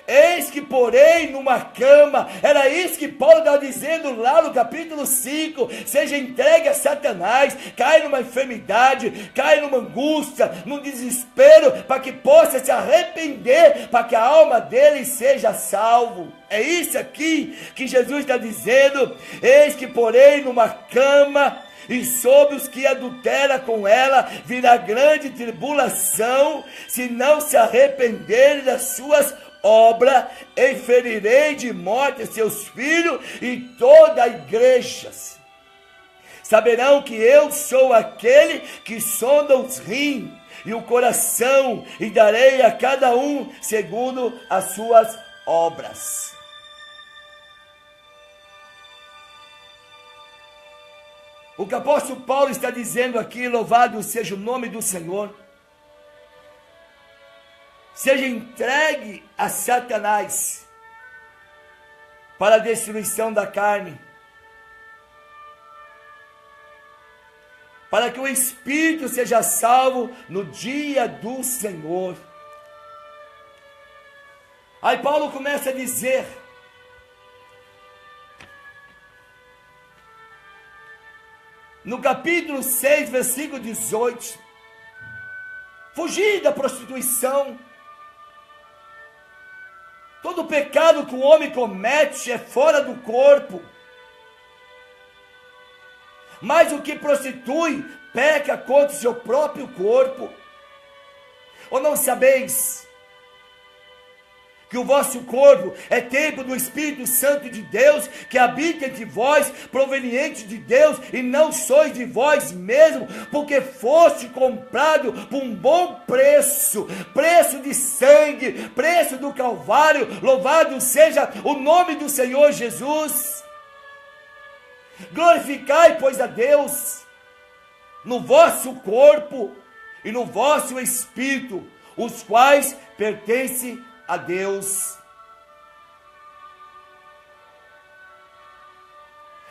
Eis que porém numa cama, era isso que Paulo estava dizendo lá no capítulo 5, seja entregue a Satanás, cai numa enfermidade, cai numa angústia, num desespero, para que possa se arrepender, para que a alma dele seja salvo. É isso aqui que Jesus está dizendo, eis que porém numa cama, e sobre os que adultera com ela virá grande tribulação, se não se arrependerem das suas obra, e ferirei de morte seus filhos e toda a igreja. Saberão que eu sou aquele que sonda os rins e o coração, e darei a cada um segundo as suas obras. O que o apóstolo Paulo está dizendo aqui, louvado seja o nome do Senhor, seja entregue a Satanás para a destruição da carne, para que o espírito seja salvo no dia do Senhor. Aí Paulo começa a dizer, no capítulo 6, versículo 18, fugir da prostituição. Todo pecado que o homem comete é fora do corpo, mas o que prostitui peca contra o seu próprio corpo. Ou não sabeis que o vosso corpo é templo do Espírito Santo de Deus, que habita entre vós, proveniente de Deus, e não sois de vós mesmo, porque foste comprado por um bom preço, preço de sangue, preço do Calvário. Louvado seja o nome do Senhor Jesus. Glorificai, pois, a Deus no vosso corpo e no vosso espírito, os quais pertencem a Deus.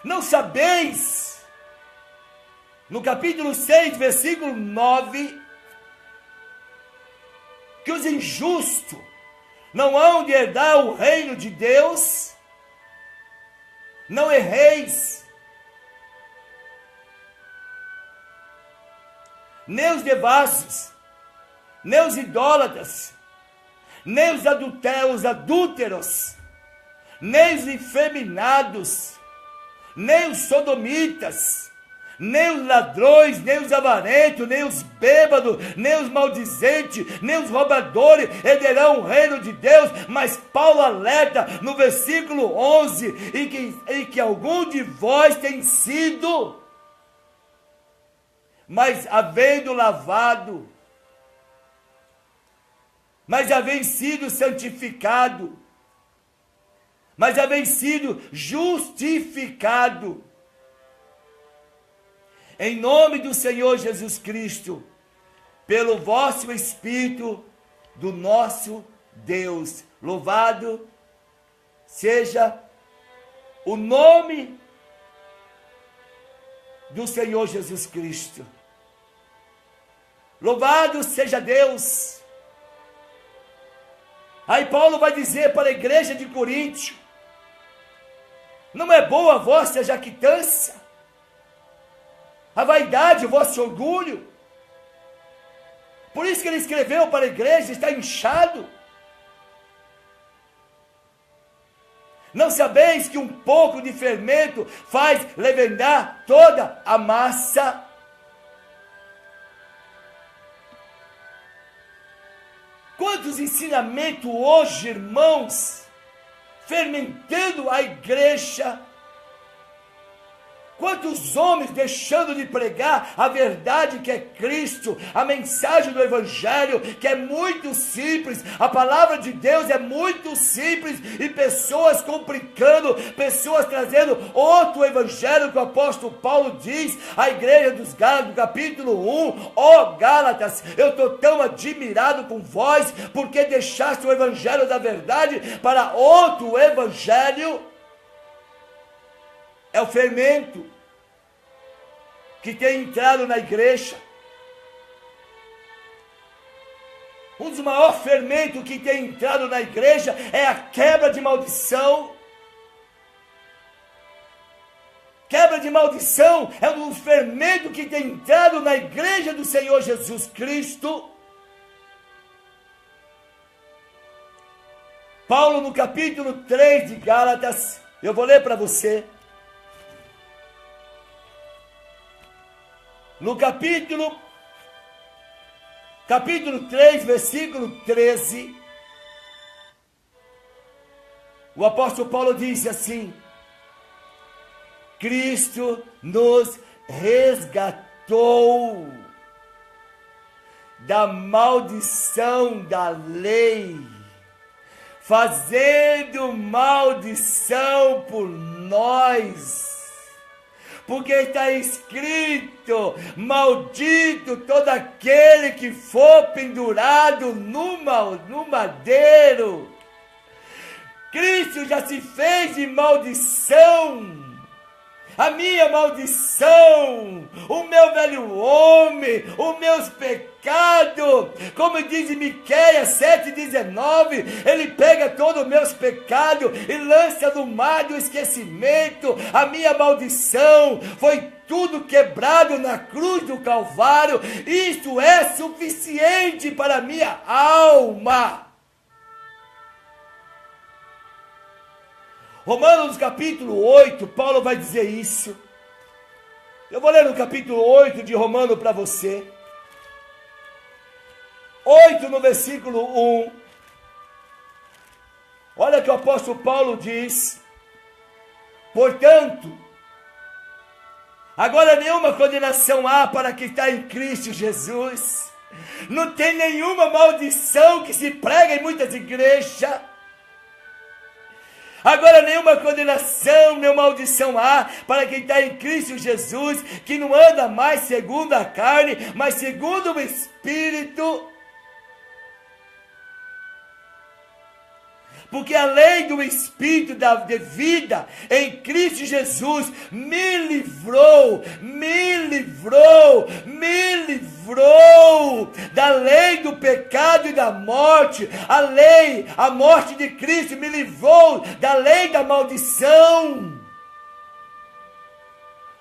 Não sabeis, no capítulo 6, versículo 9, que os injustos não hão de herdar o reino de Deus? Não erreis, nem os devassos, nem os idólatras, nem os adúlteros, nem os efeminados, nem os sodomitas, nem os ladrões, nem os avarentos, nem os bêbados, nem os maldizentes, nem os roubadores herdarão o reino de Deus. Mas Paulo alerta no versículo 11, em que algum de vós tem sido, mas havendo lavado, mas havendo sido santificado, mas havendo sido justificado, em nome do Senhor Jesus Cristo, pelo vosso Espírito do nosso Deus. Louvado seja o nome do Senhor Jesus Cristo. Louvado seja Deus. Aí Paulo vai dizer para a igreja de Coríntio: não é boa a vossa jactância, a vaidade, o vosso orgulho. Por isso que ele escreveu para a igreja: está inchado. Não sabeis que um pouco de fermento faz levedar toda a massa? Quantos ensinamentos hoje, irmãos, fermentando a igreja. Quantos homens deixando de pregar a verdade que é Cristo, a mensagem do Evangelho, que é muito simples, a palavra de Deus é muito simples, e pessoas complicando, pessoas trazendo outro Evangelho que o apóstolo Paulo diz à igreja dos Gálatas, no capítulo 1, ó Gálatas, eu estou tão admirado com vós, porque deixaste o Evangelho da verdade para outro Evangelho. É o fermento que tem entrado na igreja. Um dos maiores fermentos que tem entrado na igreja é a quebra de maldição. Quebra de maldição é um dos fermentos que tem entrado na igreja do Senhor Jesus Cristo. Paulo, no capítulo 3 de Gálatas, eu vou ler para você. No capítulo 3, versículo 13, o apóstolo Paulo disse assim: Cristo nos resgatou da maldição da lei, fazendo maldição por nós. Porque está escrito: maldito todo aquele que for pendurado no madeiro. Cristo já se fez de maldição. A minha maldição, o meu velho homem, os meus pecados, como diz em Miqueias 7,19, ele pega todos os meus pecados e lança no mar do esquecimento. A minha maldição foi tudo quebrado na cruz do Calvário. Isto é suficiente para a minha alma. Romanos capítulo 8, Paulo vai dizer isso. Eu vou ler no capítulo 8 de Romanos para você. 8, no versículo 1, olha que o apóstolo Paulo diz: portanto, agora nenhuma condenação há para quem está em Cristo Jesus. Não tem nenhuma maldição que se prega em muitas igrejas. Agora nenhuma condenação, nem maldição há para quem está em Cristo Jesus, que não anda mais segundo a carne, mas segundo o Espírito. Porque a lei do Espírito de vida em Cristo Jesus me livrou da lei do pecado e da morte. A morte de Cristo me livrou da lei da maldição.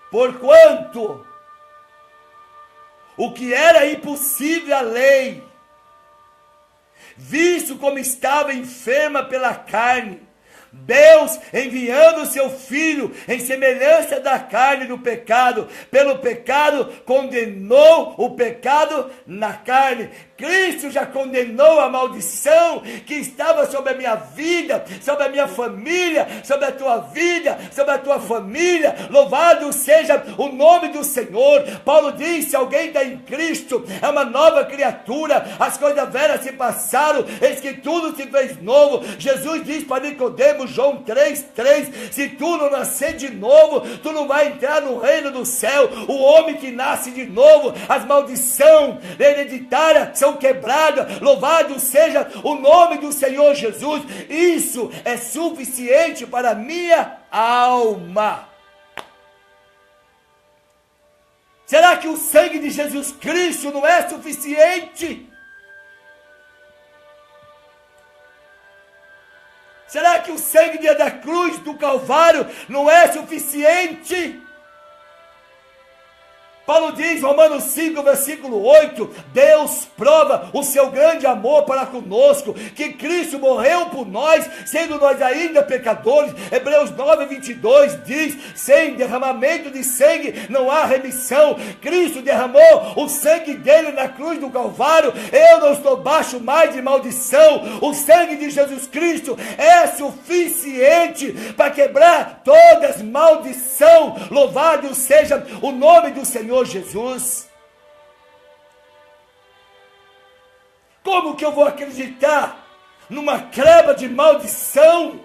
Porquanto o que era impossível à lei, visto como estava enferma pela carne, Deus, enviando o seu Filho em semelhança da carne do pecado, pelo pecado condenou o pecado na carne. Cristo já condenou a maldição que estava sobre a minha vida, sobre a minha família, sobre a tua vida, sobre a tua família. Louvado seja o nome do Senhor. Paulo diz: se alguém está em Cristo, é uma nova criatura, as coisas velhas se passaram, eis que tudo se fez novo. Jesus diz para Nicodemos, João 3:3, se tu não nascer de novo, tu não vai entrar no reino do céu. O homem que nasce de novo, as maldições hereditárias são quebradas. Louvado seja o nome do Senhor Jesus. Isso é suficiente para a minha alma. Será que o sangue de Jesus Cristo não é suficiente? Será que o sangue da cruz do Calvário não é suficiente? Paulo diz, Romanos 5, versículo 8, Deus prova o seu grande amor para conosco, que Cristo morreu por nós, sendo nós ainda pecadores. Hebreus 9, 22 diz, sem derramamento de sangue não há remissão. Cristo derramou o sangue dele na cruz do Calvário. Eu não estou baixo mais de maldição. O sangue de Jesus Cristo é suficiente para quebrar todas as maldições. Louvado seja o nome do Senhor Jesus. Como que eu vou acreditar numa creba de maldição?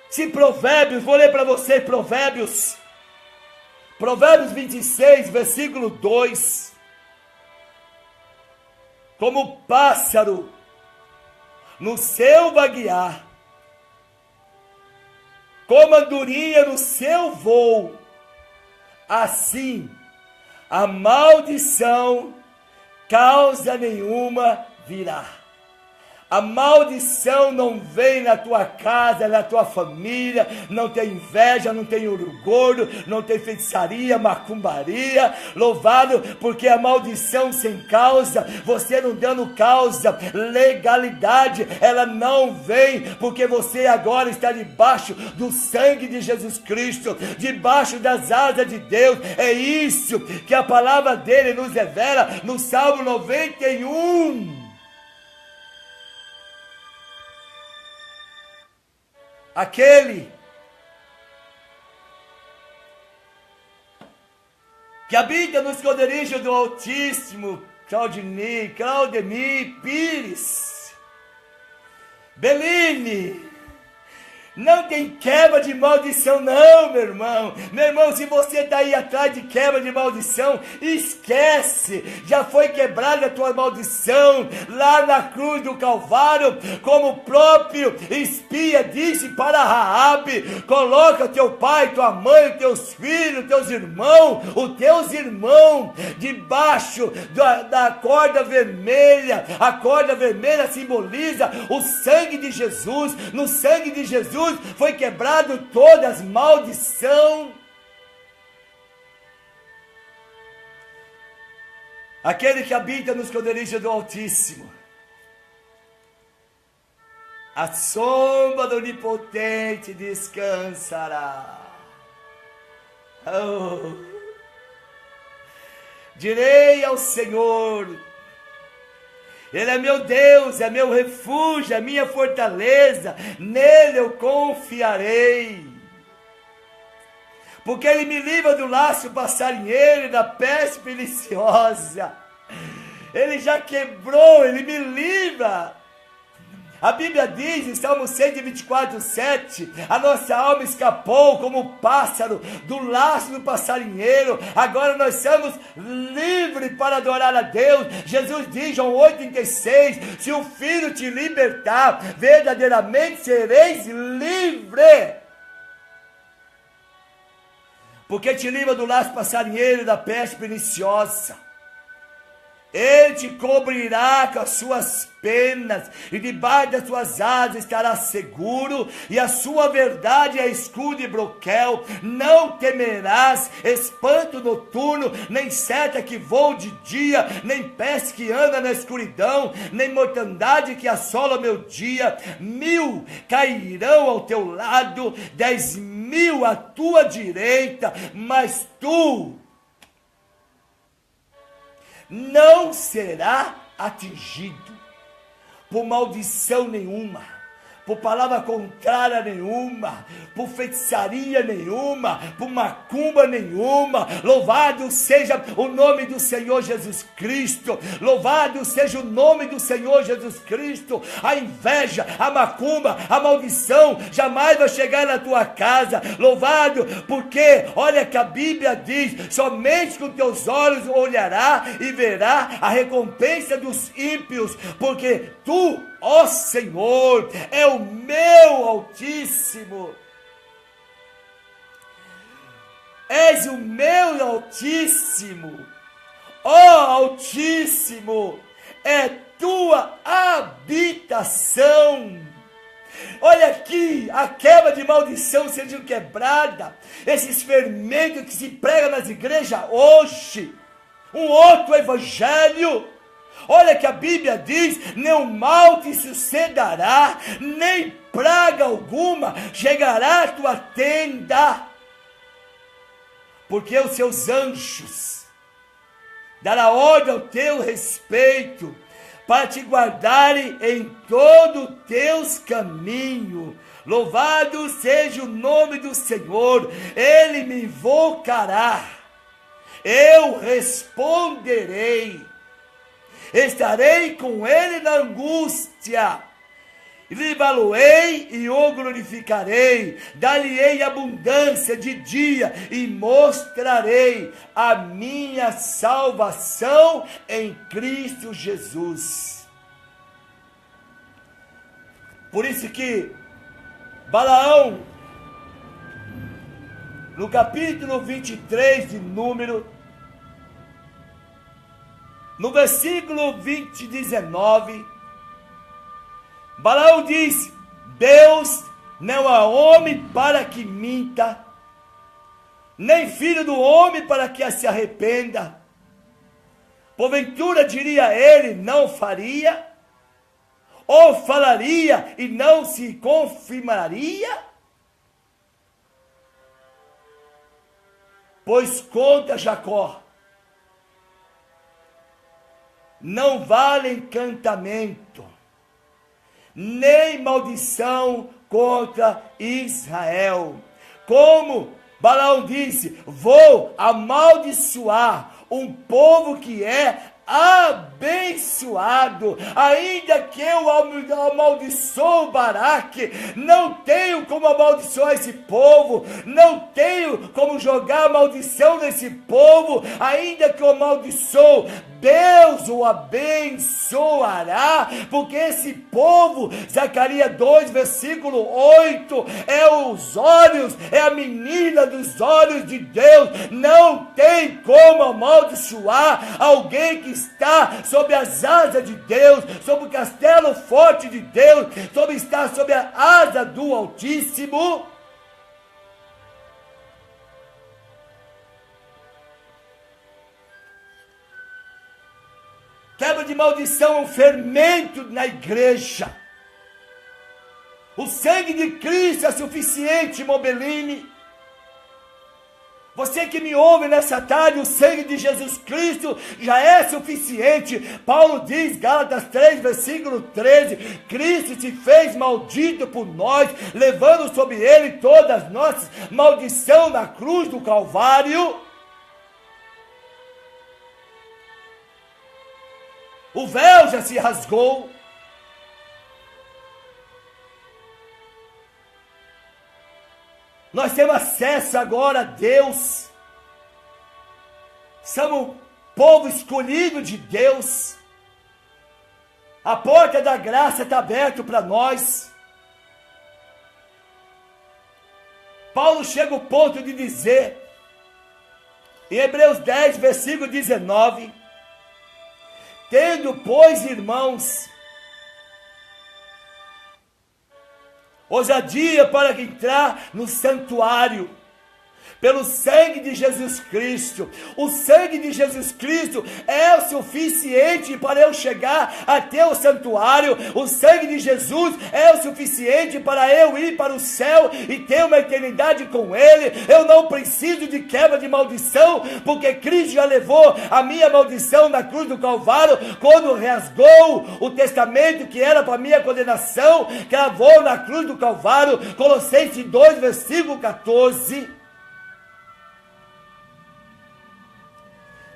Se Provérbios, vou ler para você Provérbios 26, versículo 2. Como pássaro no seu vaguear, como andorinha no seu voo, assim a maldição causa nenhuma virá. A maldição não vem na tua casa, na tua família, não tem inveja, não tem orgulho, não tem feitiçaria, macumbaria. Louvado, porque a maldição sem causa, você não dando causa, legalidade, ela não vem, porque você agora está debaixo do sangue de Jesus Cristo, debaixo das asas de Deus. É isso que a palavra dele nos revela no Salmo 91. Aquele que habita nos esconderijos do Altíssimo, Claudemir Pires, Beline, não tem quebra de maldição não, meu irmão. Meu irmão, se você está aí atrás de quebra de maldição, esquece, já foi quebrada a tua maldição, lá na cruz do Calvário, como o próprio espia disse para Raabe, coloca teu pai, tua mãe, teus filhos, teus irmãos, debaixo da corda vermelha. A corda vermelha simboliza o sangue de Jesus. No sangue de Jesus foi quebrado todas as maldições. Aquele que habita nos esconderijos do Altíssimo, a sombra do Onipotente descansará. Oh. Direi ao Senhor, Ele é meu Deus, é meu refúgio, é minha fortaleza, nele eu confiarei. Porque ele me livra do laço passarinheiro e da peste perniciosa. Ele já quebrou, ele me livra. A Bíblia diz em Salmo 124:7, a nossa alma escapou como um pássaro do laço do passarinheiro, agora nós somos livres para adorar a Deus. Jesus diz, João 8:36, se o Filho te libertar, verdadeiramente sereis livre. Porque te livra do laço passarinheiro e da peste perniciosa. Ele te cobrirá com as suas penas, e debaixo das suas asas estará seguro, e a sua verdade é escudo e broquel. Não temerás espanto noturno, nem seta que voa de dia, nem peste que anda na escuridão, nem mortandade que assola o meu dia. 1000 cairão ao teu lado, 10.000 à tua direita, mas tu não será atingido por maldição nenhuma, por palavra contrária nenhuma, por feitiçaria nenhuma, por macumba nenhuma. Louvado seja o nome do Senhor Jesus Cristo, louvado seja o nome do Senhor Jesus Cristo. A inveja, a macumba, a maldição jamais vai chegar na tua casa. Louvado, porque olha que a Bíblia diz, somente com teus olhos olhará e verá a recompensa dos ímpios, porque tu, ó Senhor, é o meu Altíssimo. És o meu Altíssimo. Ó Altíssimo, é tua habitação. Olha aqui, a quebra de maldição seja quebrada. Esses fermentos que se pregam nas igrejas hoje, um outro evangelho. Olha que a Bíblia diz, nenhum mal te sucederá, nem praga alguma chegará à tua tenda, porque os seus anjos dará ordem ao teu respeito, para te guardarem em todo o teus caminhos. Louvado seja o nome do Senhor. Ele me invocará, eu responderei. Estarei com ele na angústia, livrá-lo-ei e o glorificarei, dar-lhe-ei abundância de dia e mostrarei a minha salvação em Cristo Jesus. Por isso que Balaão, no capítulo 23 de Número, no versículo 19, Balaão diz, Deus não é homem para que minta, nem filho do homem para que se arrependa. Porventura diria ele, não faria, ou falaria e não se confirmaria? Pois conta Jacó, não vale encantamento, nem maldição contra Israel. Como Balaão disse, vou amaldiçoar um povo que é abençoado. Ainda que eu amaldiçoo Baraque, não tenho como amaldiçoar esse povo, não tenho como jogar maldição nesse povo. Ainda que eu amaldiçoo, Deus o abençoará, porque esse povo, Zacarias 2, versículo 8, é os olhos, é a menina dos olhos de Deus. Não tem como amaldiçoar alguém que está sob as asas de Deus, sob o castelo forte de Deus, está sob a asa do Altíssimo. Quebra de maldição é um fermento na igreja. O sangue de Cristo é suficiente, Mobeline. Você que me ouve nessa tarde, o sangue de Jesus Cristo já é suficiente. Paulo diz, Gálatas 3, versículo 13, Cristo se fez maldito por nós, levando sobre ele todas as nossas maldição na cruz do Calvário. O véu já se rasgou. Nós temos acesso agora a Deus. Somos povo escolhido de Deus. A porta da graça está aberta para nós. Paulo chega ao ponto de dizer, em Hebreus 10, versículo 19, tendo, pois, irmãos, ousadia para entrar no santuário, pelo sangue de Jesus Cristo. O sangue de Jesus Cristo é o suficiente para eu chegar até o santuário. O sangue de Jesus é o suficiente para eu ir para o céu e ter uma eternidade com Ele. Eu não preciso de quebra de maldição, porque Cristo já levou a minha maldição na cruz do Calvário, quando rasgou o testamento que era para minha condenação, cravou na cruz do Calvário. Colossenses 2, versículo 14.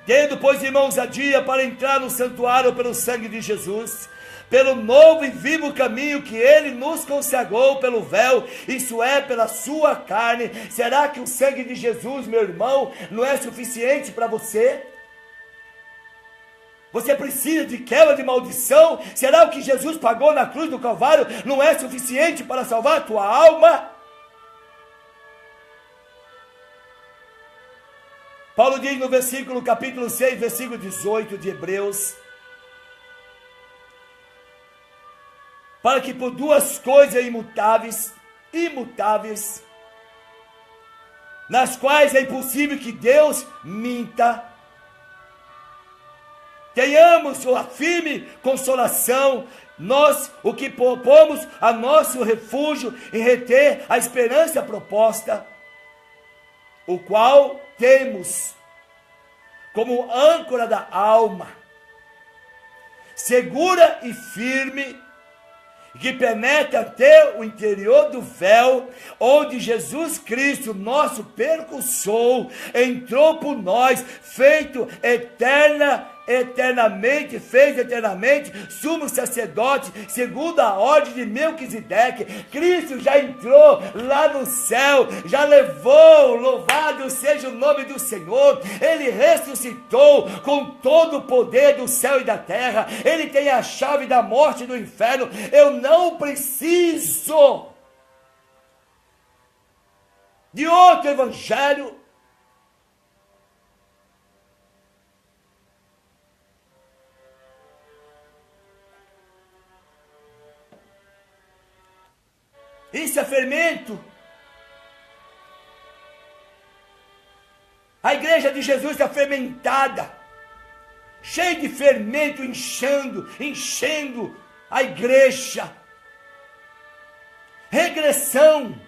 Tendo, pois, irmãos, ousadia para entrar no santuário pelo sangue de Jesus, pelo novo e vivo caminho que Ele nos consagrou pelo véu, isso é, pela sua carne. Será que o sangue de Jesus, meu irmão, não é suficiente para você? Você precisa de quebra de maldição? Será o que Jesus pagou na cruz do Calvário não é suficiente para salvar a tua alma? Paulo diz no versículo, capítulo 6, versículo 18 de Hebreus, para que por duas coisas imutáveis, nas quais é impossível que Deus minta, tenhamos a firme consolação, nós, o que propomos a nosso refúgio em reter a esperança proposta, o qual temos como âncora da alma, segura e firme, que penetra até o interior do véu, onde Jesus Cristo, nosso percussor, entrou por nós, feito eternamente, sumo sacerdote, segundo a ordem de Melquisedeque. Cristo já entrou lá no céu, já levou, louvado seja o nome do Senhor. Ele ressuscitou com todo o poder do céu e da terra. Ele tem a chave da morte e do inferno. Eu não preciso de outro evangelho. Isso é fermento. A igreja de Jesus está fermentada, cheia de fermento, enchendo a igreja. Regressão.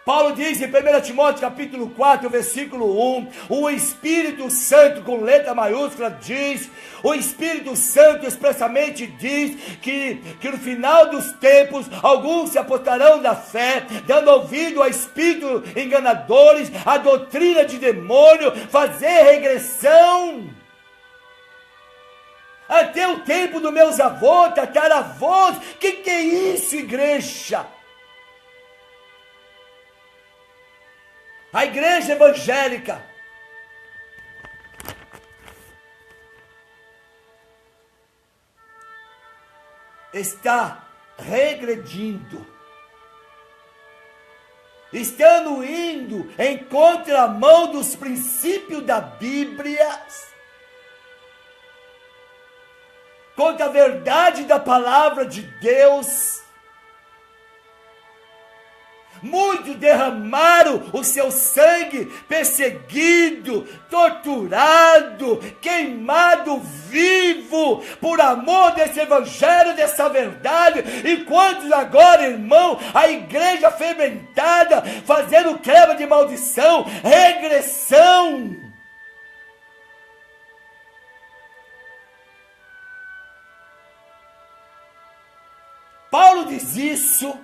Paulo diz em 1 Timóteo capítulo 4, versículo 1, o Espírito Santo, com letra maiúscula, diz, o Espírito Santo expressamente diz que no final dos tempos, alguns se apostarão da fé, dando ouvido a espíritos enganadores, a doutrina de demônio, fazer regressão até o tempo dos meus avós, tataravós. Que é isso, igreja? A igreja evangélica está regredindo, estando indo em contramão dos princípios da Bíblia, contra a verdade da palavra de Deus. Muitos derramaram o seu sangue, perseguido, torturado, queimado vivo, por amor desse evangelho, dessa verdade. E quantos agora, irmão, a igreja fermentada, fazendo quebra de maldição, regressão. Paulo diz isso.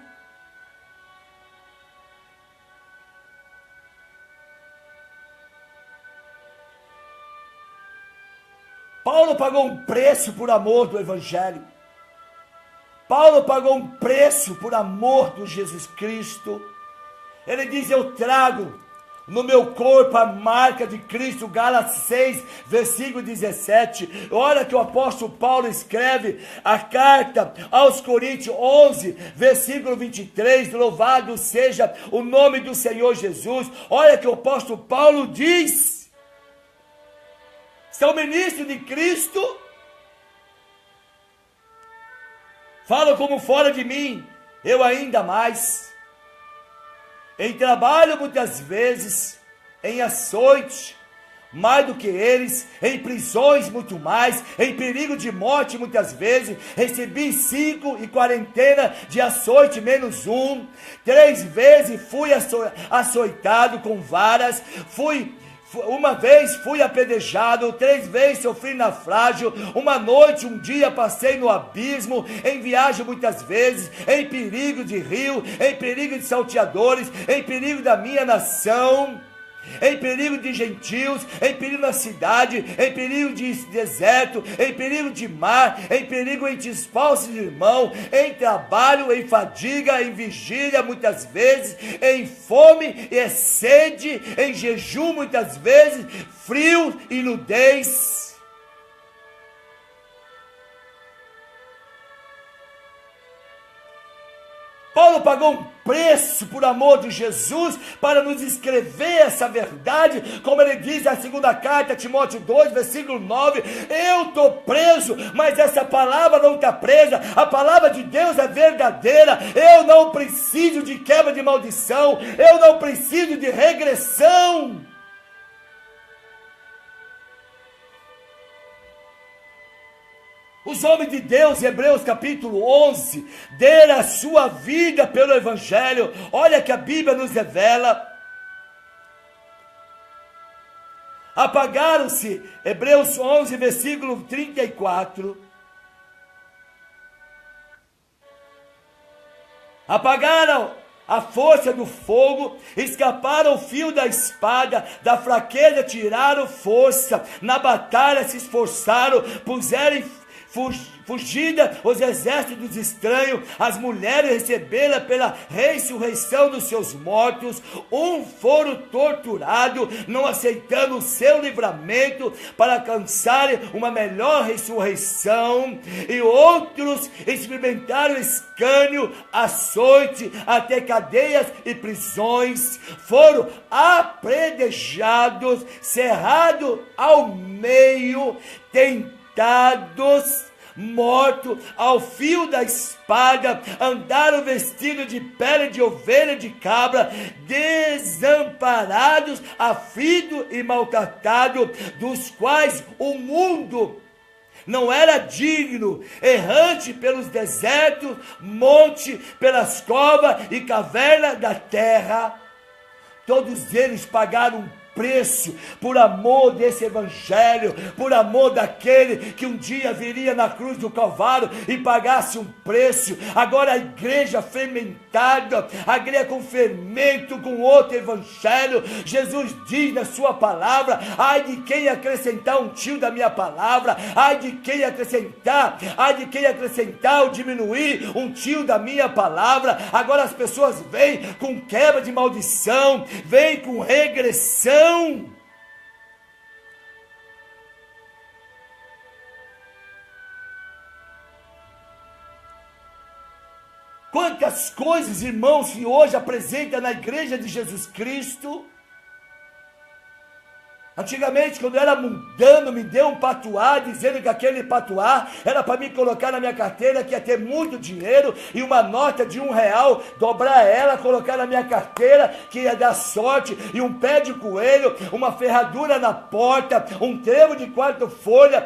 Paulo pagou um preço por amor do evangelho. Paulo pagou um preço por amor do Jesus Cristo. Ele diz: eu trago no meu corpo a marca de Cristo. Gálatas 6, versículo 17. Olha que o apóstolo Paulo escreve a carta aos Coríntios 11, versículo 23. Louvado seja o nome do Senhor Jesus. Olha que o apóstolo Paulo diz: são ministros de Cristo, falam como fora de mim, eu ainda mais. Em trabalho muitas vezes, em açoite, mais do que eles, em prisões muito mais, em perigo de morte muitas vezes, recebi 5 e quarentena de açoite menos 1, 3 vezes fui açoitado com varas, uma vez fui apedrejado, 3 vezes sofri naufrágio, uma noite, um dia passei no abismo, em viagem muitas vezes, em perigo de rio, em perigo de salteadores, em perigo da minha nação, em perigo de gentios, em perigo na cidade, em perigo de deserto, em perigo de mar, em perigo entre os falsos irmãos, em trabalho, em fadiga, em vigília muitas vezes, em fome e sede, em jejum muitas vezes, frio e nudez. Paulo pagou um preço por amor de Jesus para nos escrever essa verdade, como ele diz na segunda carta, Timóteo 2, versículo 9, eu estou preso, mas essa palavra não está presa, a palavra de Deus é verdadeira, eu não preciso de quebra de maldição, eu não preciso de regressão. Os homens de Deus, Hebreus capítulo 11, deram a sua vida pelo evangelho. Olha que a Bíblia nos revela. Apagaram-se, Hebreus 11, versículo 34. Apagaram a força do fogo, escaparam o fio da espada, da fraqueza tiraram força, na batalha se esforçaram, puseram fugida os exércitos dos estranhos, as mulheres receberam pela ressurreição dos seus mortos, foram torturados, não aceitando o seu livramento para alcançarem uma melhor ressurreição, e outros experimentaram escárnio, açoite, até cadeias e prisões, foram apedrejados, cerrados ao meio, tentados, mortos ao fio da espada, andaram vestidos de pele de ovelha, de cabra, desamparados, aflitos e maltratados, dos quais o mundo não era digno, errante pelos desertos, monte, pelas covas e cavernas da terra. Todos eles pagaram um preço por amor desse evangelho, por amor daquele que um dia viria na cruz do Calvário e pagasse um preço. Agora a igreja fermentada, a igreja com fermento, com outro evangelho, Jesus diz na sua palavra: ai de quem acrescentar um tio da minha palavra, ai de quem acrescentar ou diminuir um tio da minha palavra. Agora as pessoas vêm com quebra de maldição, vêm com regressão. Quantas coisas, irmãos, que hoje apresenta na igreja de Jesus Cristo, Antigamente, quando eu era mundano, me deu um patuá, dizendo que aquele patuá era para me colocar na minha carteira, que ia ter muito dinheiro, e uma nota de R$1, dobrar ela, colocar na minha carteira, que ia dar sorte, e um pé de coelho, uma ferradura na porta, um trevo de 4 folhas,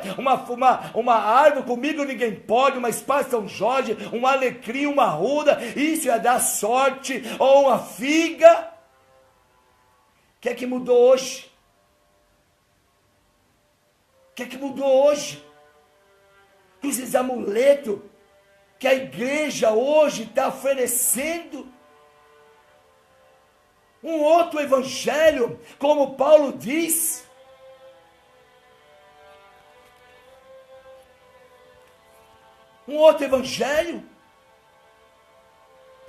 uma árvore, comigo ninguém pode, uma espada São Jorge, um alecrim, uma ruda, isso ia dar sorte, ou uma figa. O que é que mudou hoje? O que é que mudou hoje? Esses amuletos que a igreja hoje está oferecendo. Um outro evangelho, como Paulo diz. Um outro evangelho.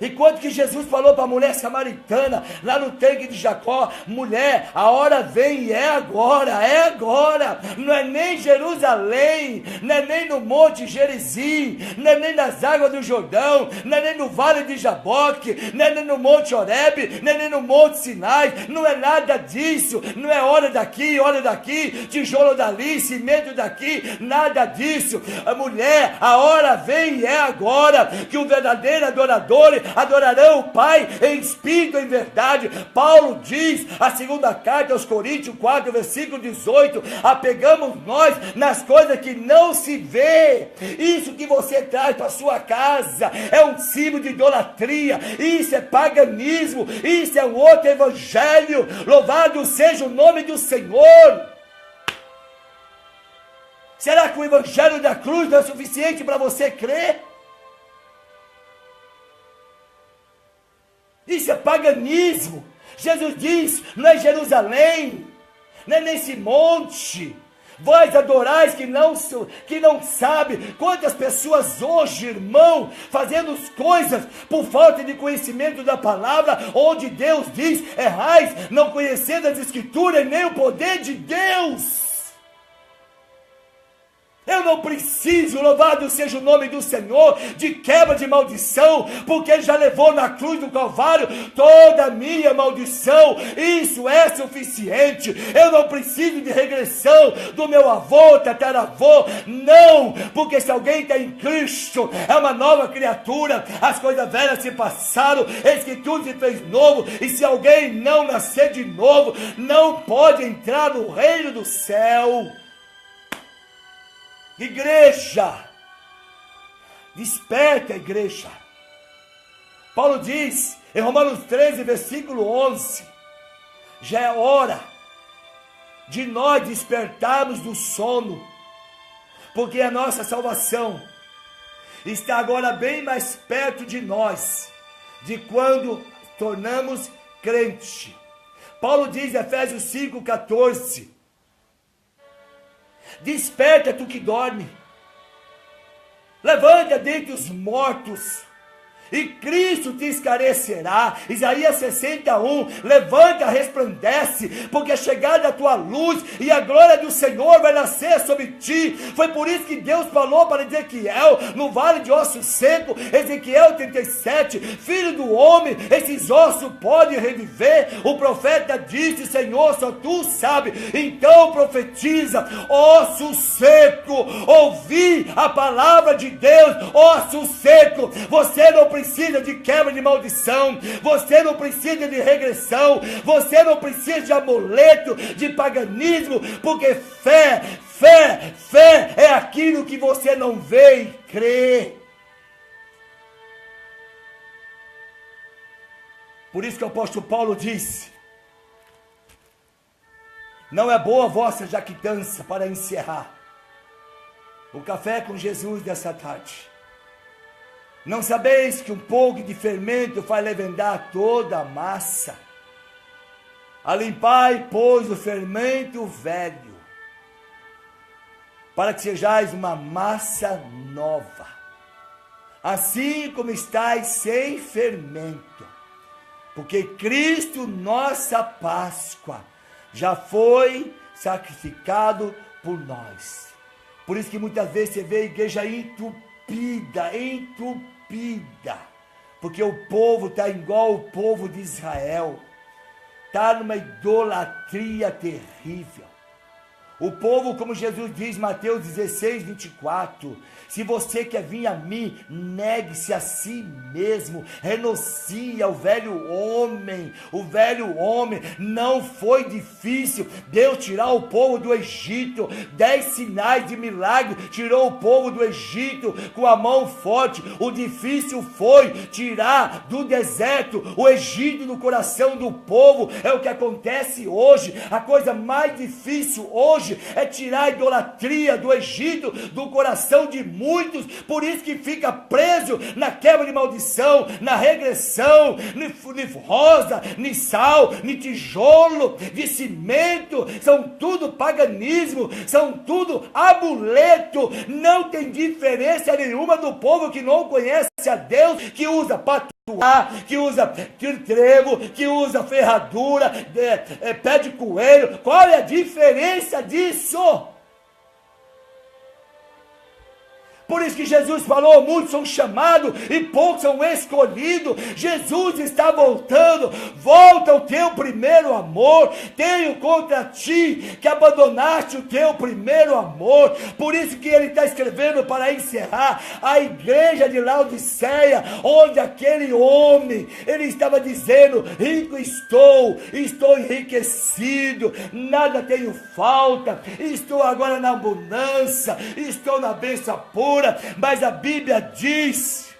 Enquanto que Jesus falou para a mulher samaritana, lá no tanque de Jacó, mulher, a hora vem e é agora, não é nem Jerusalém, não é nem no monte Gerizim, não é nem nas águas do Jordão, não é nem no vale de Jaboque, não é nem no monte Horebe, não é nem no monte Sinai, não é nada disso, não é hora daqui, tijolo dali, cimento daqui, nada disso. A mulher, a hora vem e é agora, que o verdadeiro adorador adorarão o Pai em espírito e em verdade. Paulo diz, a segunda carta aos Coríntios 4, versículo 18, apegamos nós nas coisas que não se vê. Isso que você traz para sua casa é um símbolo de idolatria, isso é paganismo, isso é um outro evangelho. Louvado seja o nome do Senhor. Será que o evangelho da cruz não é suficiente para você crer? Isso é paganismo. Jesus diz, não é Jerusalém, não é nesse monte. Vós adorais que não sabe quantas pessoas hoje, irmão, fazendo coisas por falta de conhecimento da palavra, onde Deus diz, errais, não conhecendo as escrituras nem o poder de Deus. Eu não preciso, louvado seja o nome do Senhor, de quebra de maldição, porque Ele já levou na cruz do Calvário toda a minha maldição. Isso é suficiente. Eu não preciso de regressão do meu avô, tataravô, não, porque se alguém está em Cristo, é uma nova criatura, as coisas velhas se passaram, eis que tudo se fez novo, e se alguém não nascer de novo, não pode entrar no reino do céu. Igreja, desperta, igreja. Paulo diz em Romanos 13, versículo 11, já é hora de nós despertarmos do sono, porque a nossa salvação está agora bem mais perto de nós, de quando tornamos crente. Paulo diz em Efésios 5, 14, desperta tu que dorme, levanta dentre os mortos, e Cristo te esclarecerá. Isaías 61, levanta, resplandece, porque é chegada a tua luz, e a glória do Senhor vai nascer sobre ti. Foi por isso que Deus falou para Ezequiel, no vale de ossos secos, Ezequiel 37, filho do homem, esses ossos podem reviver? O profeta disse, Senhor, só tu sabe. Então profetiza, osso seco, ouvi a palavra de Deus, osso seco. Você não precisa de quebra de maldição, você não precisa de regressão, você não precisa de amuleto, de paganismo, porque fé é aquilo que você não vê e crê. Por isso que o apóstolo Paulo disse, não é boa a vossa jactância, para encerrar o café com Jesus dessa tarde. Não sabeis que um pouco de fermento faz levedar toda a massa? Alimpai, pois, o fermento velho, para que sejais uma massa nova, assim como estáis sem fermento, porque Cristo, nossa Páscoa, já foi sacrificado por nós. Por isso que muitas vezes você vê a igreja entupida, porque o povo está igual o povo de Israel, está numa idolatria terrível. O povo, como Jesus diz, Mateus 16, 24, se você quer vir a mim, negue-se a si mesmo, renuncie ao velho homem. O velho homem, não foi difícil Deus tirar o povo do Egito, 10 sinais de milagre, tirou o povo do Egito com a mão forte. O difícil foi tirar do deserto o Egito do coração do povo. É o que acontece hoje. A coisa mais difícil hoje é tirar a idolatria do Egito do coração de muitos. Por isso que fica preso na quebra de maldição, na regressão, nem rosa, nem sal, nem tijolo, de cimento. São tudo paganismo, são tudo amuleto. Não tem diferença nenhuma do povo que não conhece a Deus, que usa que usa trevo, que usa ferradura, pé de coelho. Qual é a diferença disso? Por isso que Jesus falou, muitos são chamados e poucos são escolhidos. Jesus está voltando. Volta ao teu primeiro amor. Tenho contra ti que abandonaste o teu primeiro amor. Por isso que ele está escrevendo para encerrar a igreja de Laodiceia, onde aquele homem, ele estava dizendo, rico estou enriquecido, nada tenho falta, estou agora na abundância, estou na bênção pura. Mas a Bíblia diz,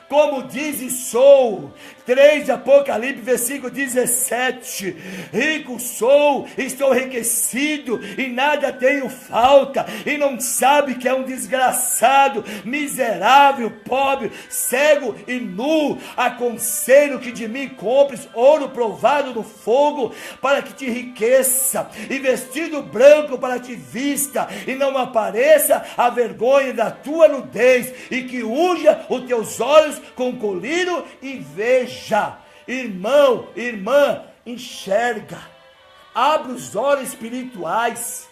como diz e sou, 3 de Apocalipse, versículo 17, rico sou, estou enriquecido e nada tenho falta, e não sabe que é um desgraçado, miserável, pobre, cego e nu. Aconselho que de mim compres ouro provado no fogo, para que te enriqueça, e vestido branco para que te vista, e não apareça a vergonha da tua nudez, e que unja os teus olhos com colírio e veja. Irmão, irmã, enxerga, abre os olhos espirituais.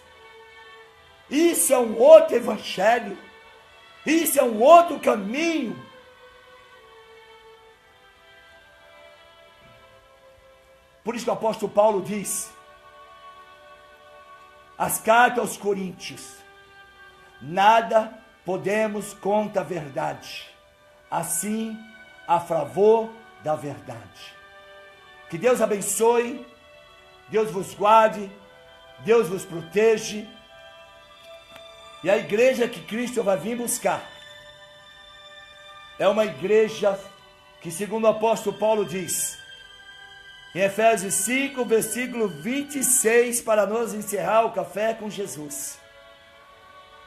Isso é um outro evangelho, isso é um outro caminho. Por isso que o apóstolo Paulo diz, as cartas aos Coríntios, nada podemos contra a verdade, assim a favor da verdade. Que Deus abençoe, Deus vos guarde, Deus vos proteja. E a igreja que Cristo vai vir buscar é uma igreja que, segundo o apóstolo Paulo diz, em Efésios 5, versículo 26, para nós encerrar o café com Jesus.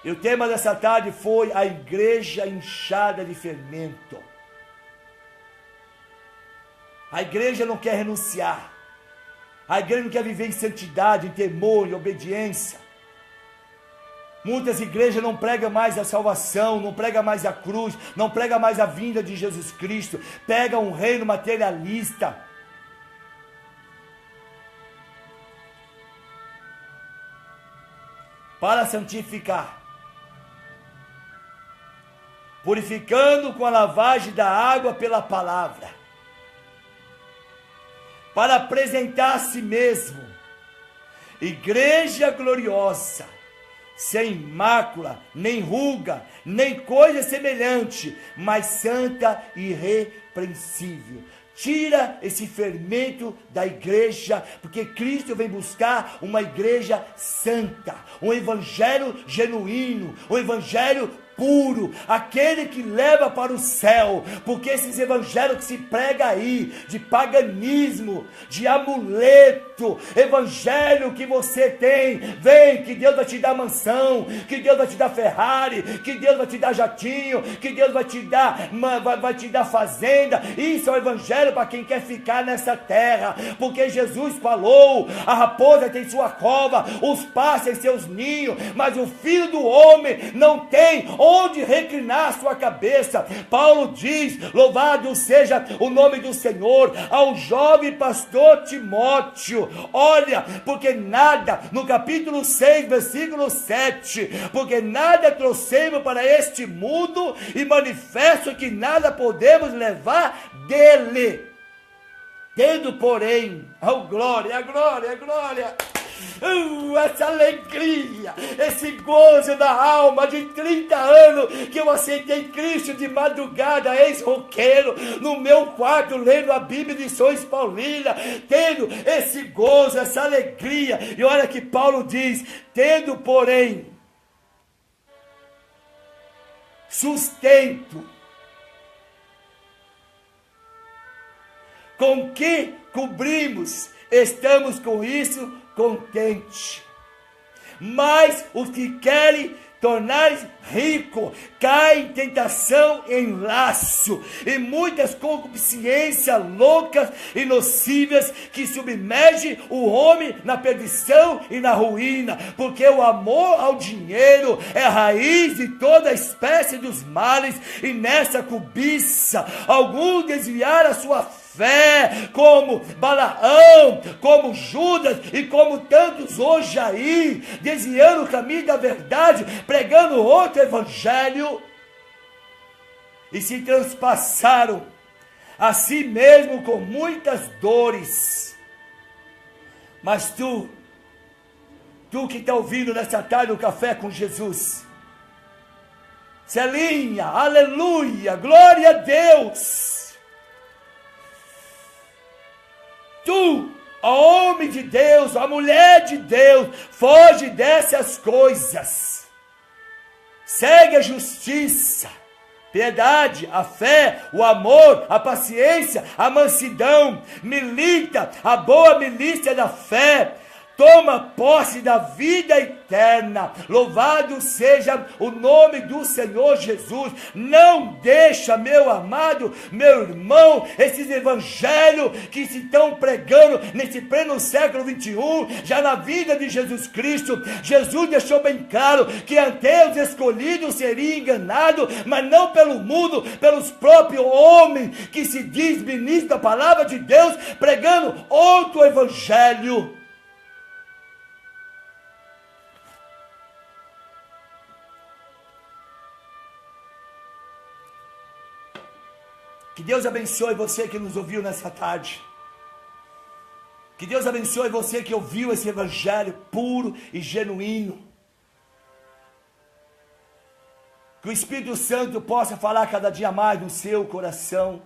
E o tema dessa tarde foi a igreja inchada de fermento. A igreja não quer renunciar. A igreja não quer viver em santidade, em temor, em obediência. Muitas igrejas não pregam mais a salvação, não pregam mais a cruz, não pregam mais a vinda de Jesus Cristo. Pegam um reino materialista. Para santificar, purificando com a lavagem da água pela palavra, para apresentar a si mesmo, igreja gloriosa, sem mácula, nem ruga, nem coisa semelhante, mas santa e irrepreensível. Tira esse fermento da igreja, porque Cristo vem buscar uma igreja santa, um evangelho genuíno, um evangelho puro, aquele que leva para o céu, porque esses evangelhos que se prega aí, de paganismo, de amuleto, evangelho que você tem, vem, que Deus vai te dar mansão, que Deus vai te dar Ferrari, que Deus vai te dar jatinho, que Deus vai te dar fazenda. Isso é o evangelho para quem quer ficar nessa terra, porque Jesus falou, a raposa tem sua cova, os pássaros seus ninhos, mas o filho do homem não tem onde reclinar sua cabeça. Paulo diz, louvado seja o nome do Senhor, ao jovem pastor Timóteo, olha, porque nada, no capítulo 6, versículo 7, porque nada trouxemos para este mundo, e manifesto que nada podemos levar dele. Tendo, porém, glória, glória, glória, essa alegria, esse gozo da alma de 30 anos que eu aceitei Cristo de madrugada, ex-roqueiro, no meu quarto, lendo a Bíblia de Lições Paulinas, tendo esse gozo, essa alegria. E olha que Paulo diz: tendo, porém, sustento, com que cobrimos, estamos com isso contente. Mas os que querem tornar rico caem em tentação, em laço, e muitas concupiscências loucas e nocivas que submergem o homem na perdição e na ruína, porque o amor ao dinheiro é a raiz de toda espécie dos males, e nessa cobiça alguns desviaram a sua fé, como Balaão, como Judas e como tantos hoje aí, desviando o caminho da verdade, pregando outro evangelho, e se transpassaram a si mesmo com muitas dores. Mas tu que está ouvindo nessa tarde o Café com Jesus, Celinha, aleluia, glória a Deus. Tu, homem de Deus, a mulher de Deus, foge dessas coisas. Segue a justiça, piedade, a fé, o amor, a paciência, a mansidão. Milita a boa milícia da fé. Toma posse da vida eterna. Louvado seja o nome do Senhor Jesus. Não deixa, meu amado, meu irmão, esses evangelhos que se estão pregando nesse pleno século 21, já na vida de Jesus Cristo. Jesus deixou bem claro que até os escolhidos seriam enganados, mas não pelo mundo, pelos próprios homens que se diz ministro da palavra de Deus, pregando outro evangelho. Que Deus abençoe você que nos ouviu nessa tarde. Que Deus abençoe você que ouviu esse evangelho puro e genuíno. Que o Espírito Santo possa falar cada dia mais no seu coração.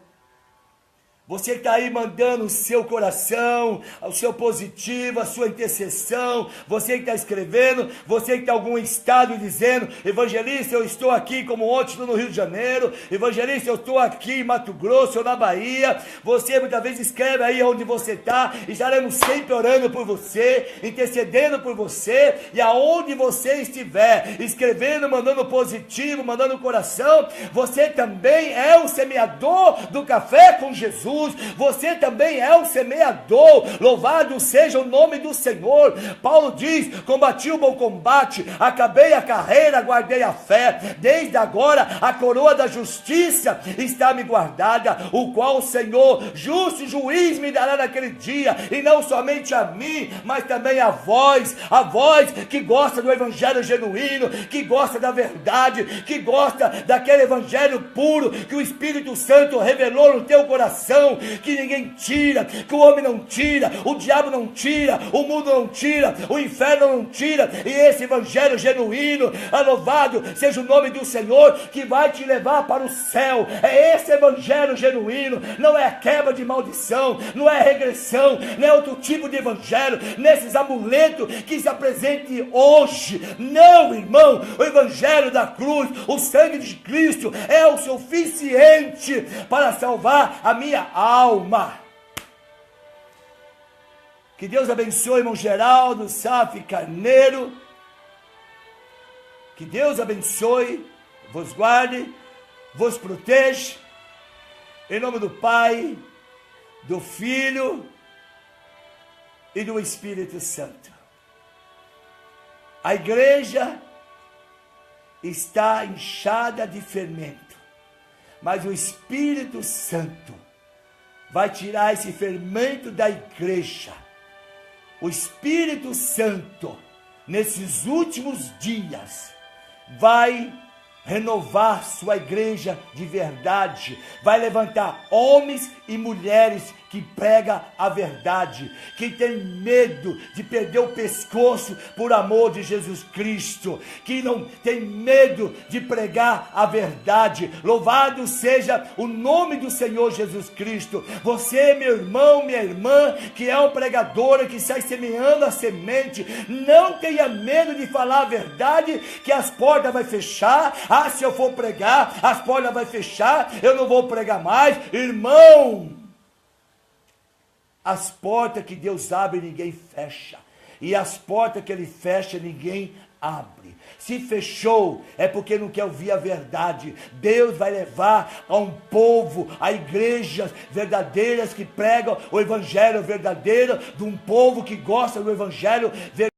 Você que está aí mandando o seu coração, o seu positivo, a sua intercessão, você que está escrevendo, você que está em algum estado dizendo: evangelista, eu estou aqui, como ontem estou no Rio de Janeiro, evangelista, eu estou aqui em Mato Grosso ou na Bahia. Você muitas vezes escreve aí onde você está, estaremos sempre orando por você, intercedendo por você, e aonde você estiver, escrevendo, mandando positivo, mandando coração, você também é o semeador do Café com Jesus. Você também é o semeador. Louvado seja o nome do Senhor. Paulo diz: combati o bom combate, acabei a carreira, guardei a fé. Desde agora a coroa da justiça está me guardada, o qual o Senhor, justo juiz, me dará naquele dia, e não somente a mim, mas também a vós que gosta do evangelho genuíno, que gosta da verdade, que gosta daquele evangelho puro que o Espírito Santo revelou no teu coração, que ninguém tira, que o homem não tira, o diabo não tira, o mundo não tira, o inferno não tira. E esse evangelho genuíno, louvado seja o nome do Senhor, que vai te levar para o céu. É esse evangelho genuíno, não é quebra de maldição, não é regressão, não é outro tipo de evangelho, nesses amuletos que se apresente hoje. Não, irmão, o evangelho da cruz, o sangue de Cristo é o suficiente para salvar a minha alma. Que Deus abençoe, irmão Geraldo, Saf Carneiro. Que Deus abençoe, vos guarde, vos proteja. Em nome do Pai, do Filho e do Espírito Santo. A igreja está inchada de fermento, mas o Espírito Santo vai tirar esse fermento da igreja. O Espírito Santo, nesses últimos dias, vai renovar sua igreja de verdade, vai levantar homens e mulheres que pregam a verdade, que tem medo de perder o pescoço por amor de Jesus Cristo, que não tem medo de pregar a verdade. Louvado seja o nome do Senhor Jesus Cristo. Você, meu irmão, minha irmã, que é um pregador, que sai semeando a semente, não tenha medo de falar a verdade, que as portas vão fechar. Ah, se eu for pregar, as portas vão fechar, eu não vou pregar mais. Irmão, as portas que Deus abre, ninguém fecha. E as portas que Ele fecha, ninguém abre. Se fechou, é porque não quer ouvir a verdade. Deus vai levar a um povo, a igrejas verdadeiras que pregam o evangelho verdadeiro, de um povo que gosta do evangelho verdadeiro.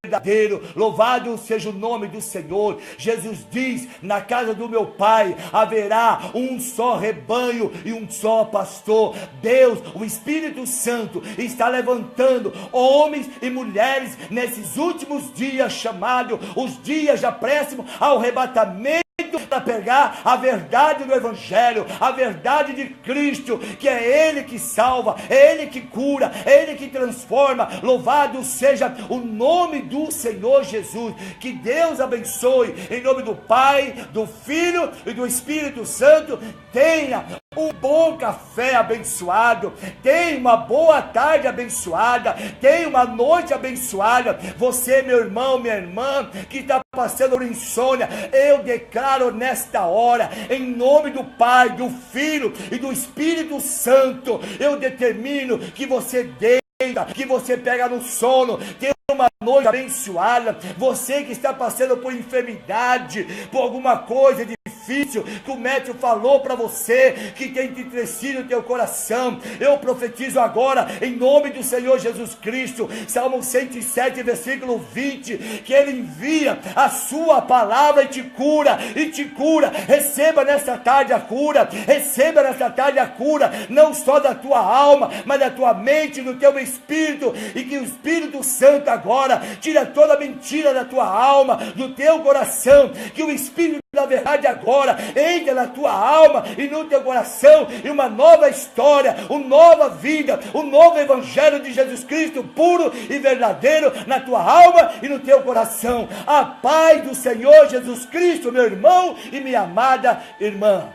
Louvado seja o nome do Senhor. Jesus diz: na casa do meu Pai haverá um só rebanho e um só pastor. Deus, o Espírito Santo, está levantando homens e mulheres nesses últimos dias, chamados os dias já próximos ao arrebatamento, para pegar a verdade do evangelho, a verdade de Cristo, que é Ele que salva, é Ele que cura, é Ele que transforma. Louvado seja o nome do Senhor Jesus. Que Deus abençoe, em nome do Pai, do Filho e do Espírito Santo. Tenha um bom café abençoado, tenha uma boa tarde abençoada, tenha uma noite abençoada. Você, meu irmão, minha irmã, que está passando por insônia, eu declaro nesta hora, em nome do Pai, do Filho e do Espírito Santo, eu determino que você deita, que você pega no sono, tenha uma noite abençoada. Você que está passando por enfermidade, por alguma coisa difícil que o médico falou para você, que tem entristecido o teu coração, eu profetizo agora, em nome do Senhor Jesus Cristo, Salmo 107, versículo 20, que Ele envia a sua palavra e te cura, receba nesta tarde a cura, receba nesta tarde a cura, não só da tua alma, mas da tua mente, do teu espírito, e que o Espírito Santo agora tira toda mentira da tua alma, do teu coração, que o Espírito da verdade agora entra na tua alma e no teu coração, e uma nova história, uma nova vida, um novo evangelho de Jesus Cristo, puro e verdadeiro, na tua alma e no teu coração. A paz do Senhor Jesus Cristo, meu irmão e minha amada irmã.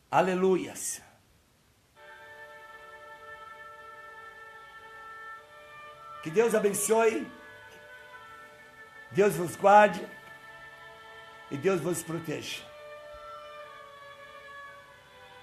Aleluias. Que Deus abençoe, Deus vos guarde e Deus vos proteja.